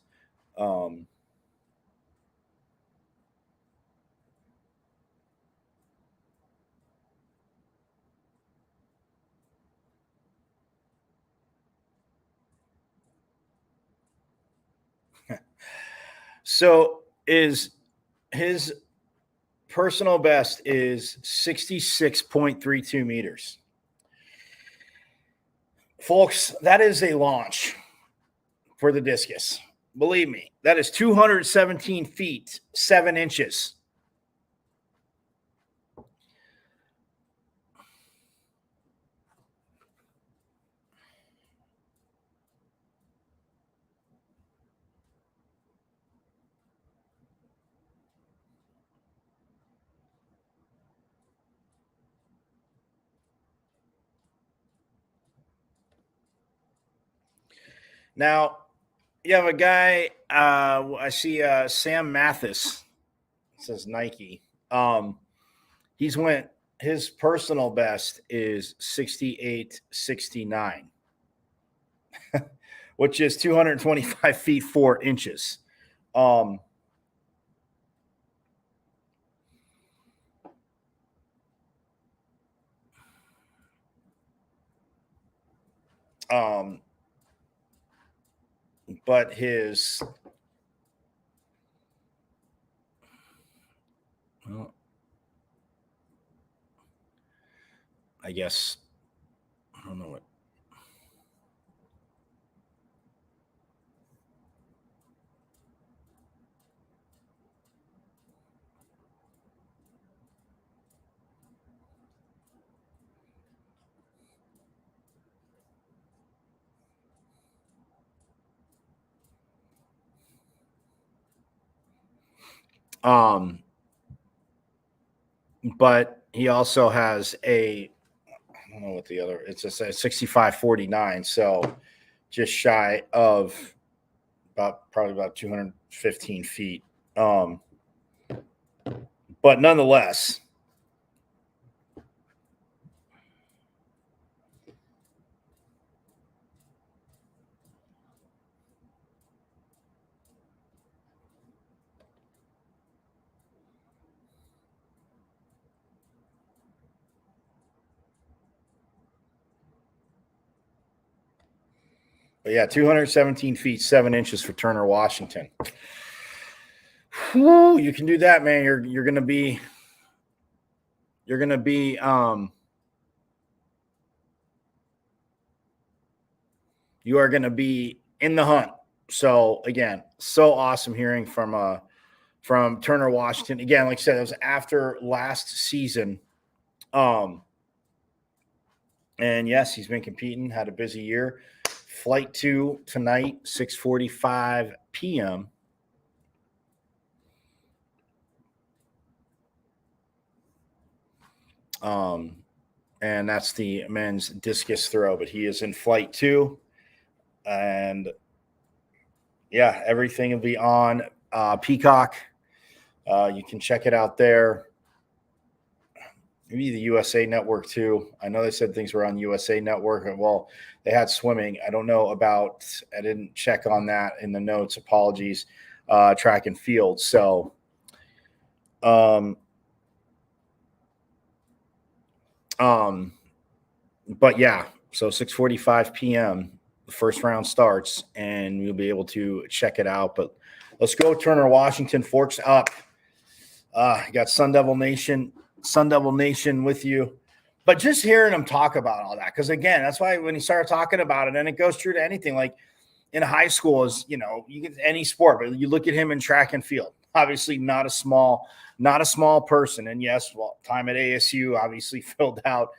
So is his personal best is 66.32 meters. Folks, that is a launch for the discus. Believe me, that is 217 feet, 7 inches. Now, you have a guy, I see Sam Mathis, says Nike. His personal best is 68.69, which is 225 feet 4 inches. But his, well, I guess, I don't know what. But he also has I don't know what the other, it's a 65.49. So just shy of probably about 215 feet. But nonetheless, but yeah, 217 feet 7 inches for Turner Washington. Whew, you can do that, man. You're gonna be you are gonna be in the hunt. So again, so awesome hearing from Turner Washington. Again, like I said, it was after last season. And yes, he's been competing, had a busy year. Flight 2 tonight, 6:45 p.m. And that's the men's discus throw, but he is in flight 2. And yeah, everything will be on Peacock. You can check it out there. Maybe the USA Network too. I know they said things were on USA Network. Well, they had swimming. I don't know about, I didn't check on that in the notes. Apologies. Track and field. So, but yeah, so 6:45 p.m. the first round starts, and you'll be able to check it out. But let's go, Turner Washington. Forks up. You got Sun Devil Nation with you. But just hearing him talk about all that, because again, that's why when he started talking about it, and it goes true to anything, like in high school, is you get any sport, but you look at him in track and field. Obviously, not a small person. And yes, well, time at ASU obviously filled out,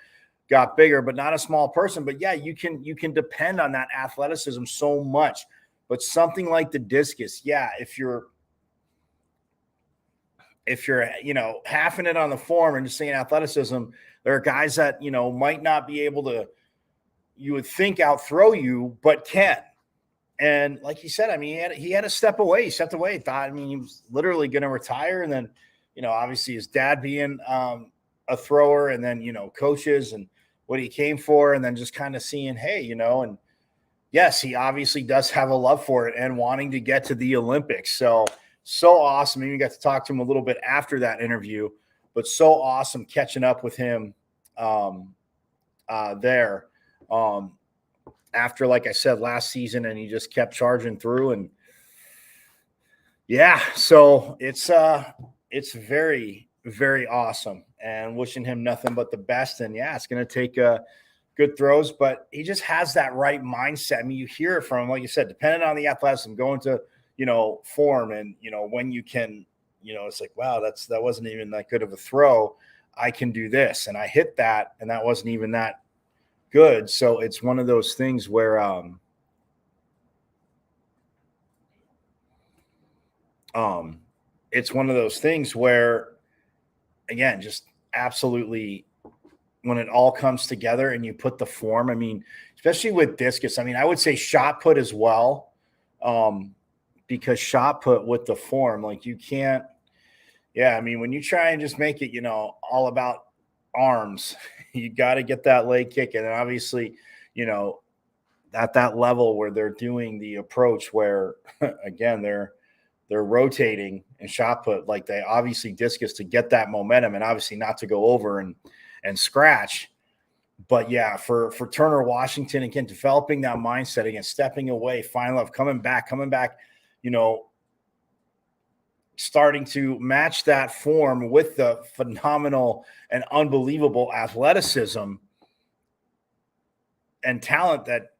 got bigger, but not a small person. But yeah, you can depend on that athleticism so much. But something like the discus, yeah, if you're halving it on the form and just saying athleticism, there are guys that might not be able to, you would think, outthrow you, but can. And like he said, I mean, he had to step away. He stepped away. Thought, I mean, he was literally going to retire, and then obviously his dad being a thrower, and then coaches and what he came for, and then just kind of seeing, hey, and yes, he obviously does have a love for it and wanting to get to the Olympics. So awesome. And you got to talk to him a little bit after that interview, but so awesome catching up with him there after, like I said, last season, and he just kept charging through. And yeah, so it's very, very awesome, and wishing him nothing but the best. And yeah, it's going to take good throws, but he just has that right mindset. I mean, you hear it from him, like you said, depending on the athleticism, going to form, and when you can, it's like, wow, that wasn't even that good of a throw. I can do this, and I hit that, and that wasn't even that good. So it's one of those things where again, just absolutely when it all comes together and you put the form. I mean, especially with discus. I mean, I would say shot put as well, because shot put with the form, like you can't. Yeah, I mean, when you try and just make it, all about arms, you got to get that leg kick, and obviously, at that level where they're doing the approach, where again they're rotating and shot put, like they obviously discus to get that momentum, and obviously not to go over and scratch. But yeah, for Turner Washington, again, developing that mindset, again, stepping away, finding love, coming back, starting to match that form with the phenomenal and unbelievable athleticism and talent that,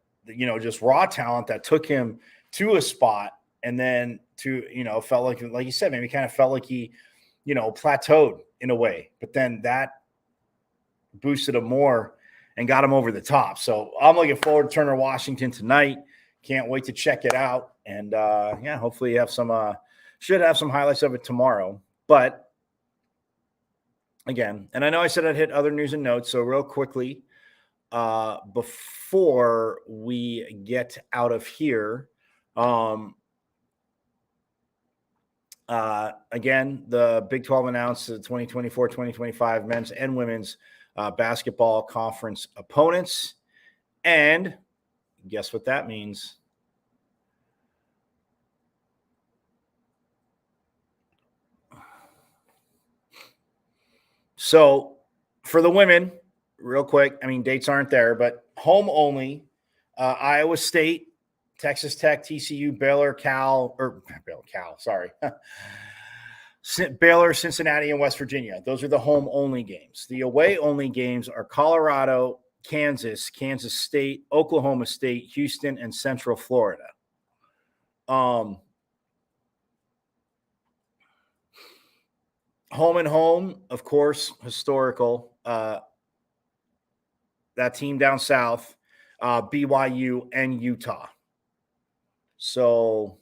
just raw talent that took him to a spot, and then to, felt like you said, maybe kind of felt like he, plateaued in a way, but then that boosted him more and got him over the top. So I'm looking forward to Turner Washington tonight. Can't wait to check it out. And hopefully you have some, should have some highlights of it tomorrow. But again, and I know I said I'd hit other news and notes. So real quickly, before we get out of here, again, the Big 12 announced the 2024-2025 men's and women's basketball conference opponents. And guess what that means? So for the women, real quick, I mean, dates aren't there, but home only, Iowa State, Texas Tech, TCU, Baylor, Baylor, Cincinnati, and West Virginia. Those are the home only games. The away only games are Colorado, Kansas, Kansas State, Oklahoma State, Houston, and Central Florida. Home and home, of course, historical. That team down south, BYU and Utah. So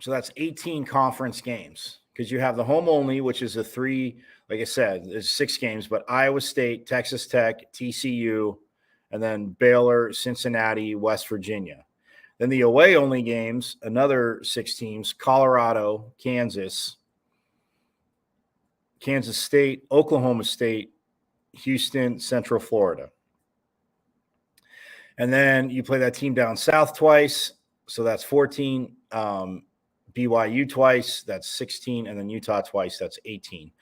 that's 18 conference games, because you have the home only, which is a 3, like I said, there's 6 games, but Iowa State, Texas Tech, TCU, and then Baylor, Cincinnati, West Virginia. Then the away only games, another 6 teams, Colorado, Kansas, Kansas State, Oklahoma State, Houston, Central Florida. And then you play that team down south twice, so that's 14. BYU twice, that's 16, and then Utah twice, that's 18.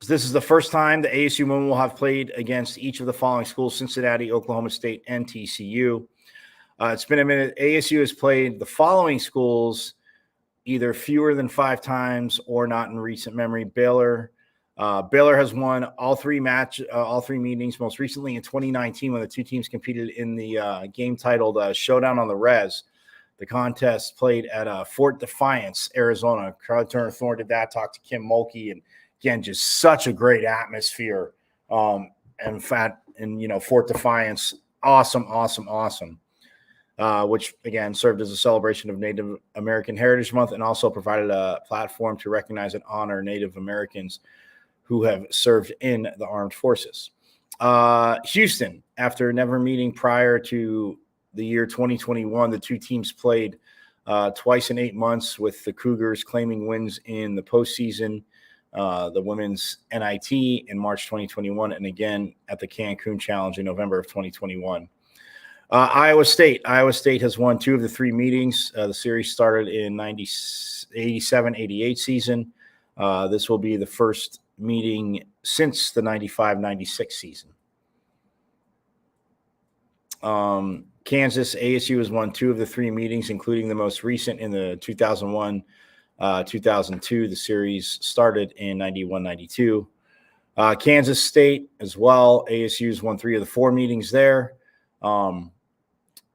This is the first time the ASU women will have played against each of the following schools: Cincinnati, Oklahoma State, and TCU. It's been a minute. ASU has played the following schools either fewer than 5 times or not in recent memory. Baylor has won all 3 meetings, most recently in 2019 when the 2 teams competed in the game titled Showdown on the Res. The contest played at Fort Defiance, Arizona. Carly Turner Thorne did that, talked to Kim Mulkey, and again, just such a great atmosphere. Fort Defiance, awesome. Which again served as a celebration of Native American Heritage Month and also provided a platform to recognize and honor Native Americans who have served in the armed forces. Houston, after never meeting prior to the year 2021, the 2 teams played twice in 8 months, with the Cougars claiming wins in the postseason, the women's NIT in March 2021, and again at the Cancun Challenge in November of 2021. Iowa State has won 2 of the 3 meetings. The series started in 87-88 season. This will be the first meeting since the 95-96 season. Kansas, ASU has won 2 of the 3 meetings, including the most recent in the 2001-2002. The series started in 91-92. Kansas State as well. ASU has won 3 of the 4 meetings there. And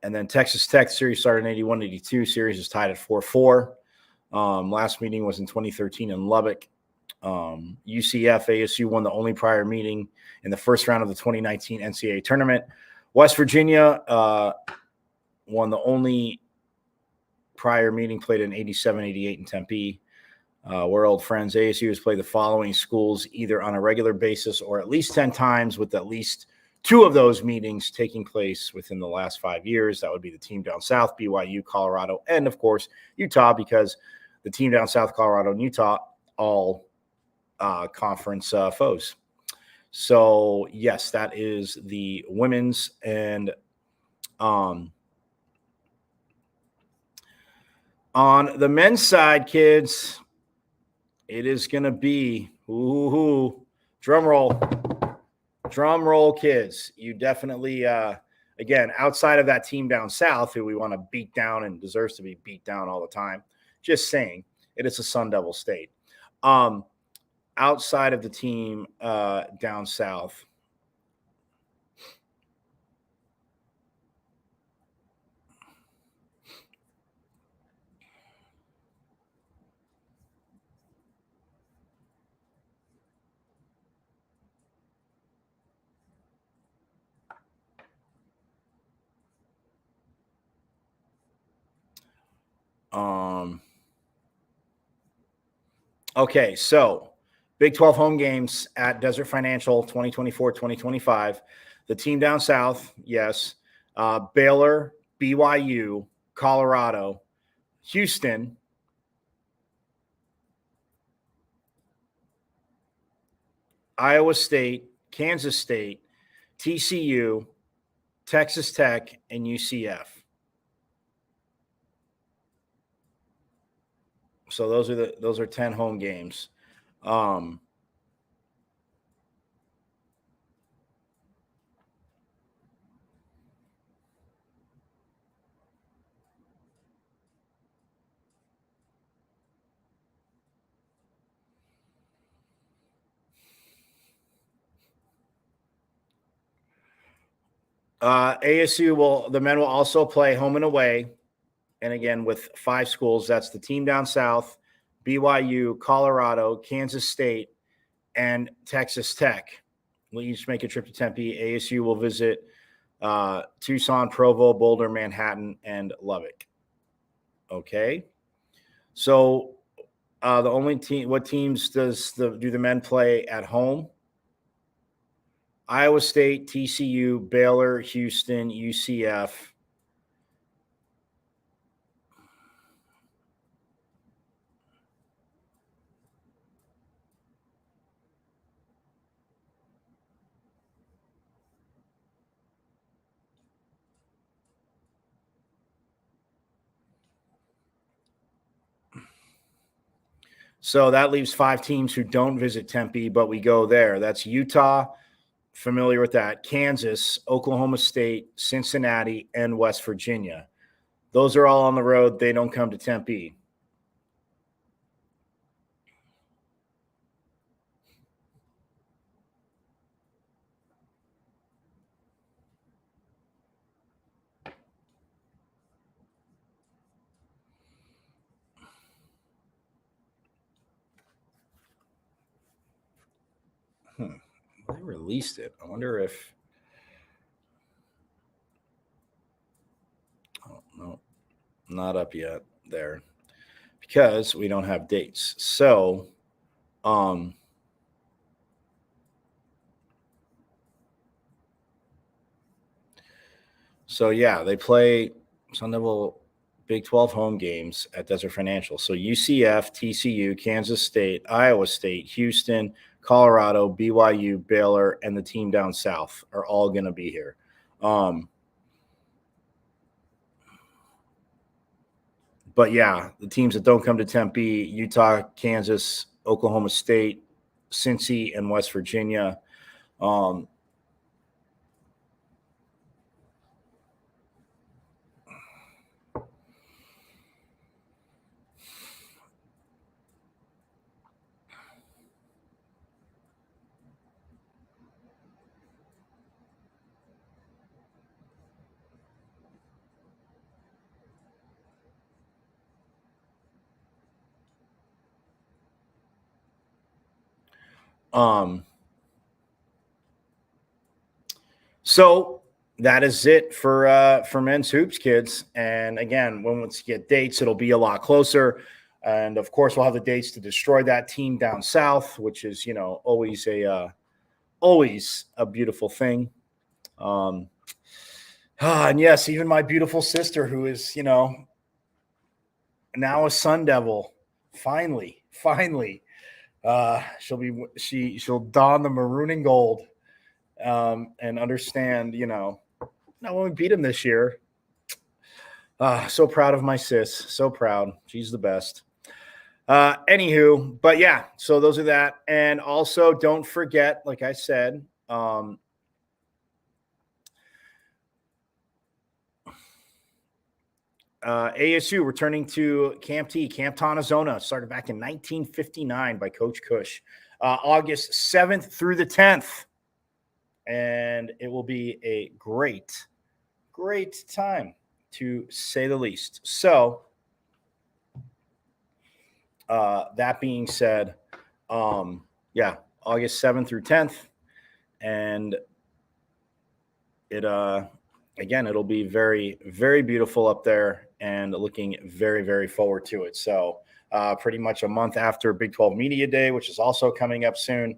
then Texas Tech series started in 81-82. Series is tied at 4-4. Last meeting was in 2013 in Lubbock. UCF, ASU won the only prior meeting in the first round of the 2019 NCAA tournament. West Virginia won the only prior meeting played in 87, 88 in Tempe. We're old friends. ASU has played the following schools either on a regular basis or at least 10 times, with at least 2 of those meetings taking place within the last 5 years. That would be the team down south, BYU, Colorado, and of course, Utah, because the team down south, Colorado, and Utah, all conference foes. So, yes, that is the women's. And on the men's side, kids, it is going to be, drum roll, kids. You definitely, again, outside of that team down south who we want to beat down and deserves to be beat down all the time, just saying, it is a Sun Devil state. Outside of the team down south, okay, so Big 12 home games at Desert Financial 2024-2025. The team down south, yes. Baylor, BYU, Colorado, Houston, Iowa State, Kansas State, TCU, Texas Tech, and UCF. So those are 10 home games. The men will also play home and away. And again, with 5 schools, that's the team down south, BYU, Colorado, Kansas State, and Texas Tech. We'll each make a trip to Tempe. ASU will visit Tucson, Provo, Boulder, Manhattan, and Lubbock. Okay. So the only team, what teams do the men play at home? Iowa State, TCU, Baylor, Houston, UCF. So that leaves 5 teams who don't visit Tempe, but we go there. That's Utah, familiar with that, Kansas, Oklahoma State, Cincinnati, and West Virginia. Those are all on the road. They don't come to Tempe. They released it. I wonder if. Oh, no, not up yet there because we don't have dates. So, yeah, they play Sun Devil Big 12 home games at Desert Financial. So UCF, TCU, Kansas State, Iowa State, Houston, Colorado, BYU, Baylor, and the team down south are all going to be here. But yeah, the teams that don't come to Tempe, Utah, Kansas, Oklahoma State, Cincy, and West Virginia. So that is it for men's hoops, kids. And again, once you get dates, it'll be a lot closer. And of course, we'll have the dates to destroy that team down south, which is, always a beautiful thing. And yes, even my beautiful sister, who is, now a Sun Devil, finally, she'll don the maroon and gold, and understand, now when we beat him this year. So proud of my sis. So proud. She's the best. Anywho, but yeah, so those are that. And also don't forget, like I said, ASU returning to Camp Tonazona, started back in 1959 by Coach Cush, August 7th through the 10th. And it will be a great time, to say the least. So, that being said, August 7th through 10th. And it'll be very, very beautiful up there, and looking very, very forward to it. So pretty much a month after Big 12 Media Day, which is also coming up soon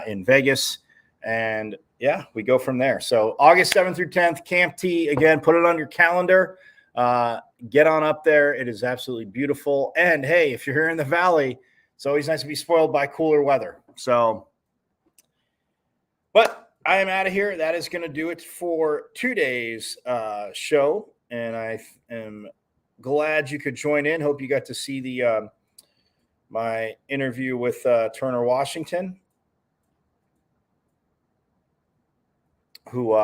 in Vegas. And yeah, we go from there. So August 7th through 10th, Camp T. Again, put it on your calendar. Get on up there. It is absolutely beautiful. And hey, if you're here in the Valley, it's always nice to be spoiled by cooler weather. So, but I am out of here. That is going to do it for today's show. And I am glad you could join in. Hope you got to see the my interview with Turner Washington, who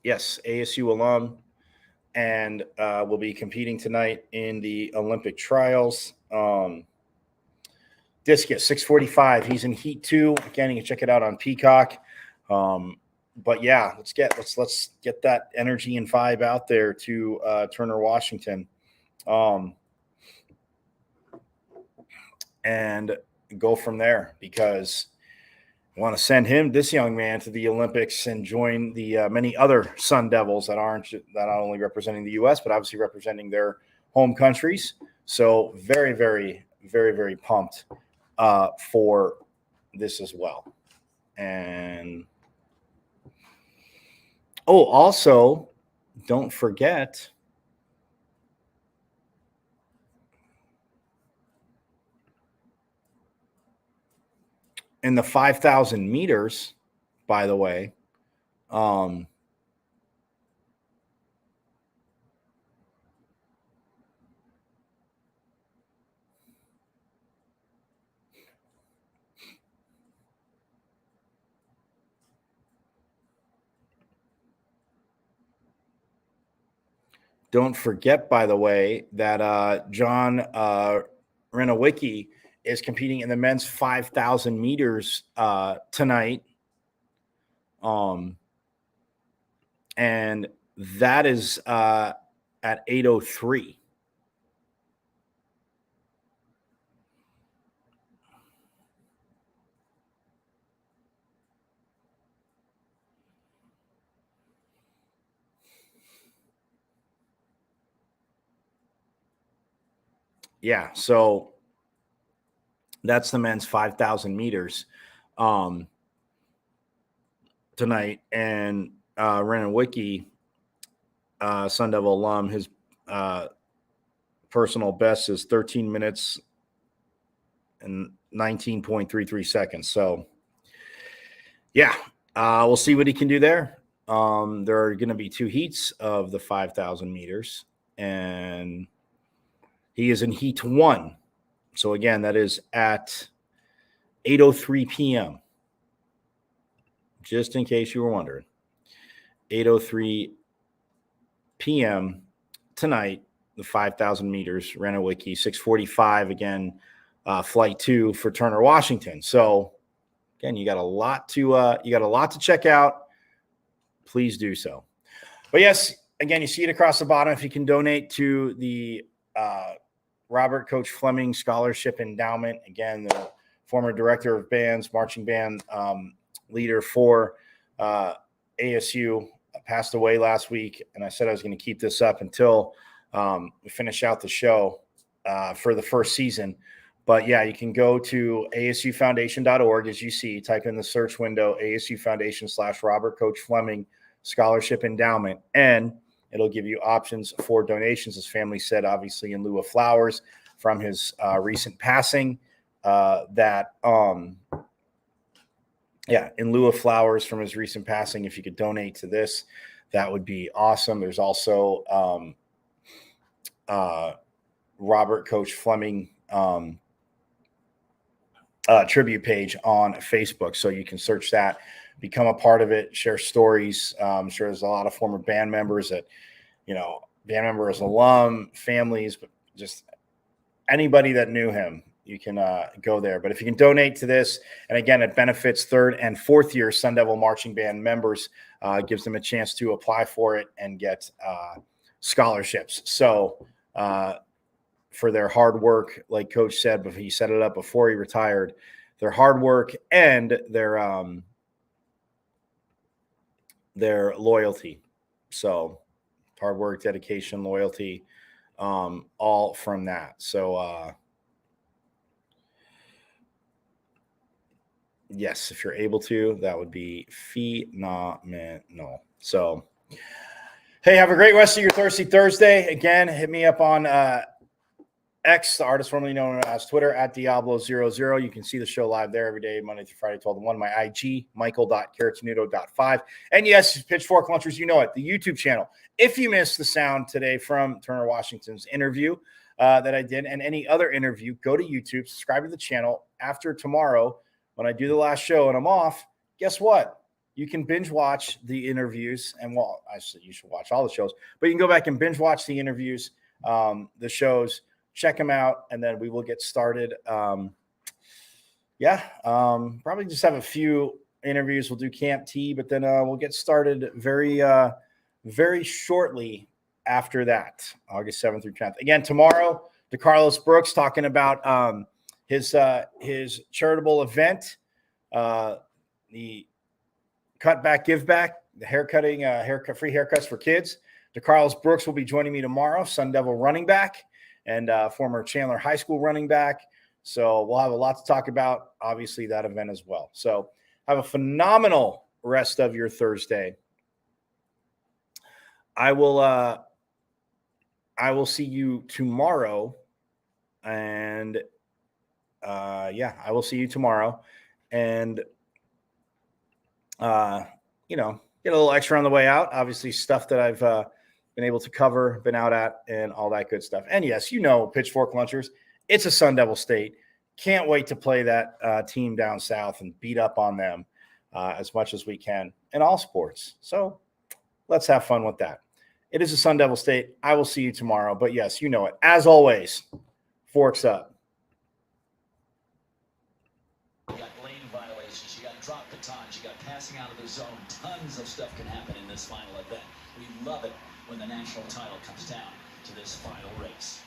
yes, ASU alum, and will be competing tonight in the Olympic trials. Discus 645. He's in Heat 2. Again, you can check it out on Peacock. But yeah, let's get that energy and vibe out there to Turner Washington, and go from there, because I want to send this young man, to the Olympics and join the many other Sun Devils that not only representing the U.S. but obviously representing their home countries. So very, very, very, very pumped for this as well. And also, don't forget, in the 5,000 meters, by the way, don't forget, by the way, that John Renowicki is competing in the men's 5,000 meters tonight. And that is at 8:03. Yeah, so that's the men's 5,000 meters tonight. And Renowicki, Sun Devil alum, his personal best is 13 minutes and 19.33 seconds. So, yeah, we'll see what he can do there. There are going to be 2 heats of the 5,000 meters, and he is in Heat 1. So, again, that is at 8:03 p.m., just in case you were wondering. 8:03 p.m. tonight, the 5,000 meters, Renowicki, 6:45, again, flight 2 for Turner Washington. So, again, you got a lot to check out. Please do so. But yes, again, you see it across the bottom. If you can donate to the Robert Coach Fleming Scholarship Endowment, again, the former director of bands, marching band leader for ASU, passed away last week. And I said I was going to keep this up until we finish out the show for the first season. But yeah, you can go to asufoundation.org. As you see, type in the search window, ASU Foundation / Robert Coach Fleming Scholarship Endowment, and it'll give you options for donations, as family said, obviously in lieu of flowers from his recent passing. In lieu of flowers from his recent passing, if you could donate to this, that would be awesome. There's also Robert Coach Fleming tribute page on Facebook. So you can search that, become a part of it, share stories. I'm sure there's a lot of former band members band members, alum, families, but just anybody that knew him, you can go there. But if you can donate to this, and again, it benefits 3rd and 4th year Sun Devil Marching Band members, gives them a chance to apply for it and get scholarships. So for their hard work, like Coach said, but he set it up before he retired, their hard work and their loyalty. So hard work, dedication, loyalty, all from that. So yes, if you're able to, that would be phenomenal. So hey, have a great rest of your Thirsty Thursday. Again, hit me up on X, the artist formerly known as Twitter, at Diablo00. You can see the show live there every day, Monday through Friday, 12 to 1. My IG, michael.caratinudo.5. And yes, Pitchfork Lunchers, you know it, the YouTube channel. If you missed the sound today from Turner Washington's interview that I did and any other interview, go to YouTube, subscribe to the channel. After tomorrow, when I do the last show and I'm off, guess what? You can binge watch the interviews. And well, I said you should watch all the shows, but you can go back and binge watch the interviews, the shows. Check them out, and then we will get started. Probably just have a few interviews. We'll do Camp T, but then we'll get started very shortly after that, August 7th through 10th. Again, tomorrow, DeCarlos Brooks talking about his charitable event, the Cutback Give Back, the haircutting, free haircuts for kids. DeCarlos Brooks will be joining me tomorrow, Sun Devil running back and former Chandler High School running back. So we'll have a lot to talk about, obviously, that event as well. So have a phenomenal rest of your Thursday. I will see you tomorrow. And I will see you tomorrow. And, get a little extra on the way out. Obviously, stuff that I've been able to cover, been out at, and all that good stuff. And yes, Pitchfork Lunchers, it's a Sun Devil state. Can't wait to play that team down south and beat up on them as much as we can in all sports. So let's have fun with that. It is a Sun Devil state. I will see you tomorrow. But yes, you know it. As always, forks up. You got lane violations, you got drop batons, you got passing out of the zone. Tons of stuff can happen in this final event. We love it when the national title comes down to this final race.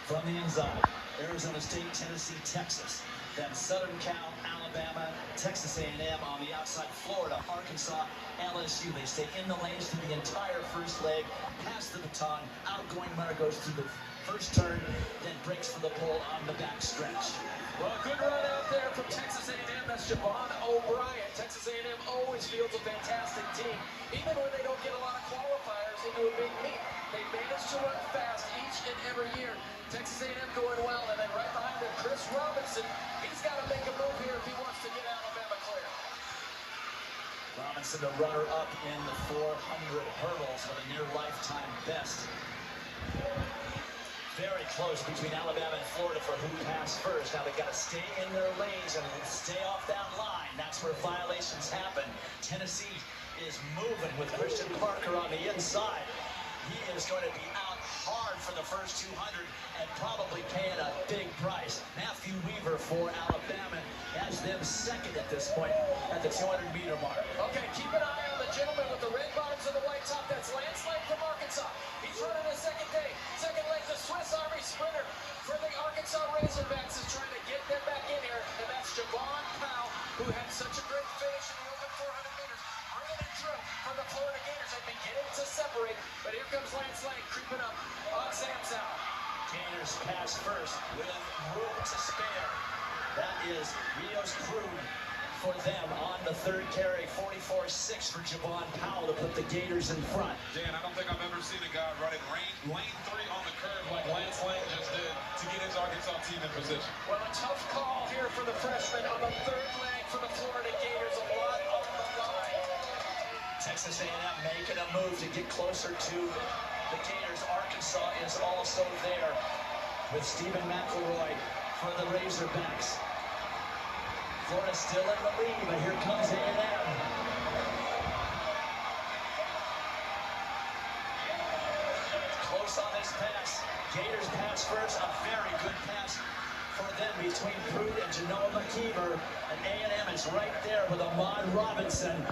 From the inside, Arizona State, Tennessee, Texas. Then Southern Cal, Alabama, Texas A&M on the outside, Florida, Arkansas, LSU. They stay in the lanes through the entire first leg, pass the baton, outgoing runner goes through the first turn, then breaks for the pole on the back stretch. Well, good run out there from Texas A&M. That's Javon O'Brien. Texas A&M always fields a fantastic team. Even when they don't get a lot of qualifiers into a big meet, they manage to run fast each and every year. Texas A&M going well, and then right behind them, Chris Robinson. He's got to make a move here if he wants to get Alabama clear. Robinson, the runner-up in the 400 hurdles with a near lifetime best. Very close between Alabama and Florida for who passed first. Now they've got to stay in their lanes and stay off that line. That's where violations happen. Tennessee is moving with Christian Parker on the inside. He is going to be out hard for the first 200 and probably paying a big price. Matthew Weaver for Alabama has them second at this point at the 200-meter mark. Okay, keep an eye on the gentleman with the red bottoms and the white top. That's Landslide from Arkansas. He's running his second day. Second leg, the Swiss Army sprinter for the Arkansas Arkansas Razorbacks is trying to get them back in here, and that's Javon Powell, who had such a great finish in the open 400 meters. Bringing it through for the Florida Gators. They've been getting to separate, but here comes Lance Lang creeping up on Sam's out. Gators pass first with room to spare. That is Rio's crew for them on the third carry. 44-6 for Javon Powell to put the Gators in front. Dan, I don't think I've ever seen a guy running lane 3 on the curve like Lance Lang just did to get his Arkansas team in position. Well, a tough call here for the freshman on the third leg for the Florida Gators. A lot on the line. Texas A&M making a move to get closer to the Gators. Arkansas is also there with Stephen McElroy for the Razorbacks. Florida still in the lead, but here comes A&M. Close on this pass. Gators pass first. A very good pass for them between Pruitt and Genoa McKeever. And A&M is right there with Ahmad Robinson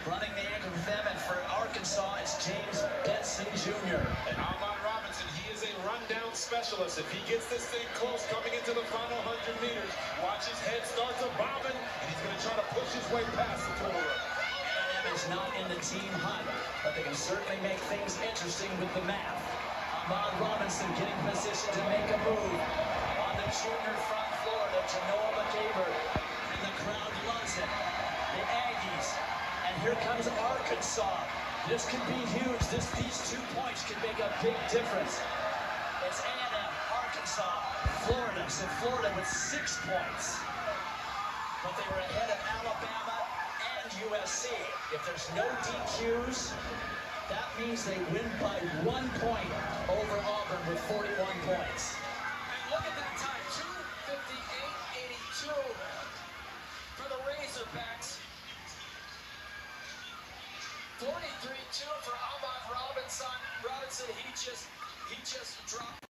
running the anchor with them. And for Arkansas, it's James Benson Jr. And Ahmad Robinson, he is a rundown specialist. If he gets this thing close coming into the final 100 meters, watch his head start to bobbing, and he's going to try to push his way past the total. A&M is not in the team hunt, but they can certainly make things interesting with the math. Ahmad Robinson getting positioned to make a move on the junior front floor to Genoa McKeever, and the crowd loves it. The Aggies, and here comes Arkansas. This could be huge. These 2 points could make a big difference. It's A&M, Arkansas, Florida. So Florida with 6 points. But they were ahead of Alabama and USC. If there's no DQs, that means they win by 1 point over Auburn with 41 points. And look at that time, 2:58.82 for the Razorbacks. 43-2 for Ahmad Robinson. He just dropped.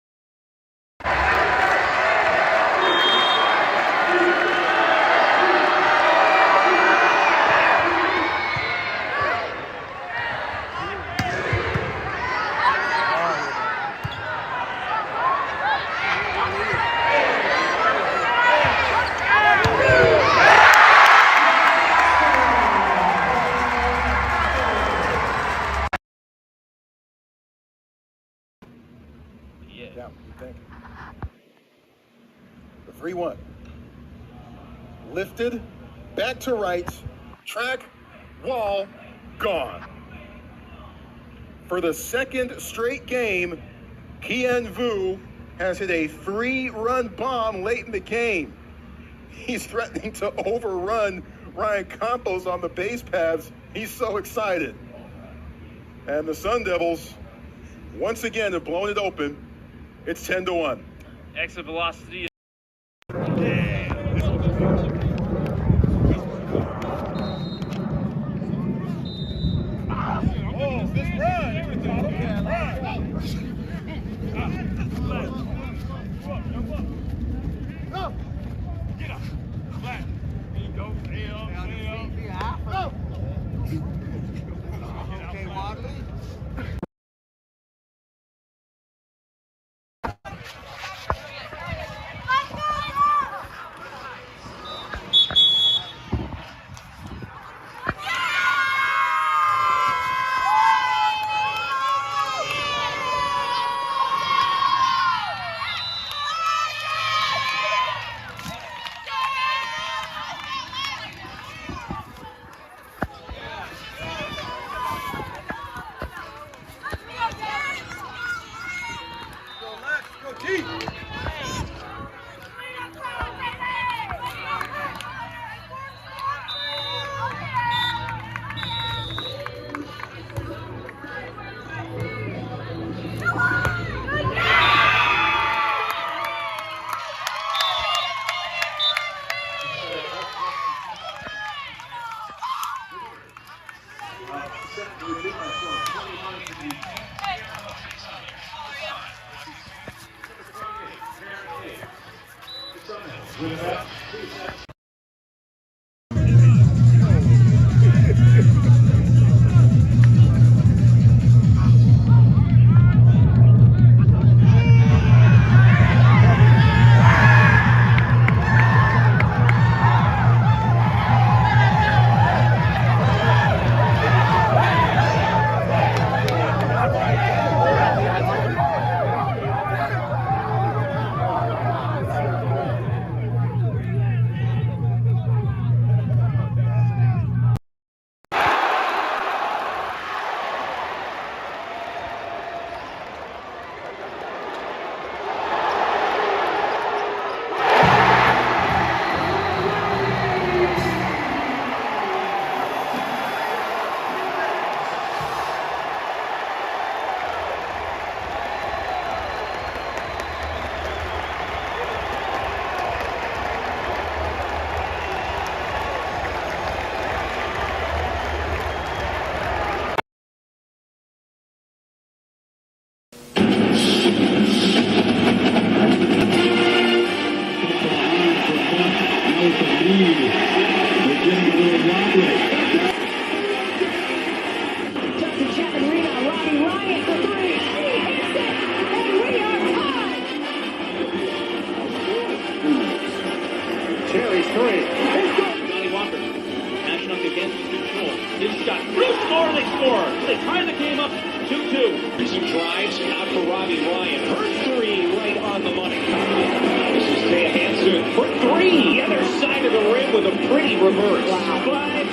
Yeah, you think? The 3-1. Lifted, back to right, track, wall, gone. For the second straight game, Kien Vu has hit a 3-run bomb late in the game. He's threatening to overrun Ryan Campos on the base paths. He's so excited. And the Sun Devils, once again, have blown it open. It's 10-1. Exit velocity. his shot. Real score, they score. They tie the game up 2-2. He drives out for Robbie Ryan. Her three right on the money. This is Taya Hansen for three. The other side of the rim with a pretty reverse. Wow. 5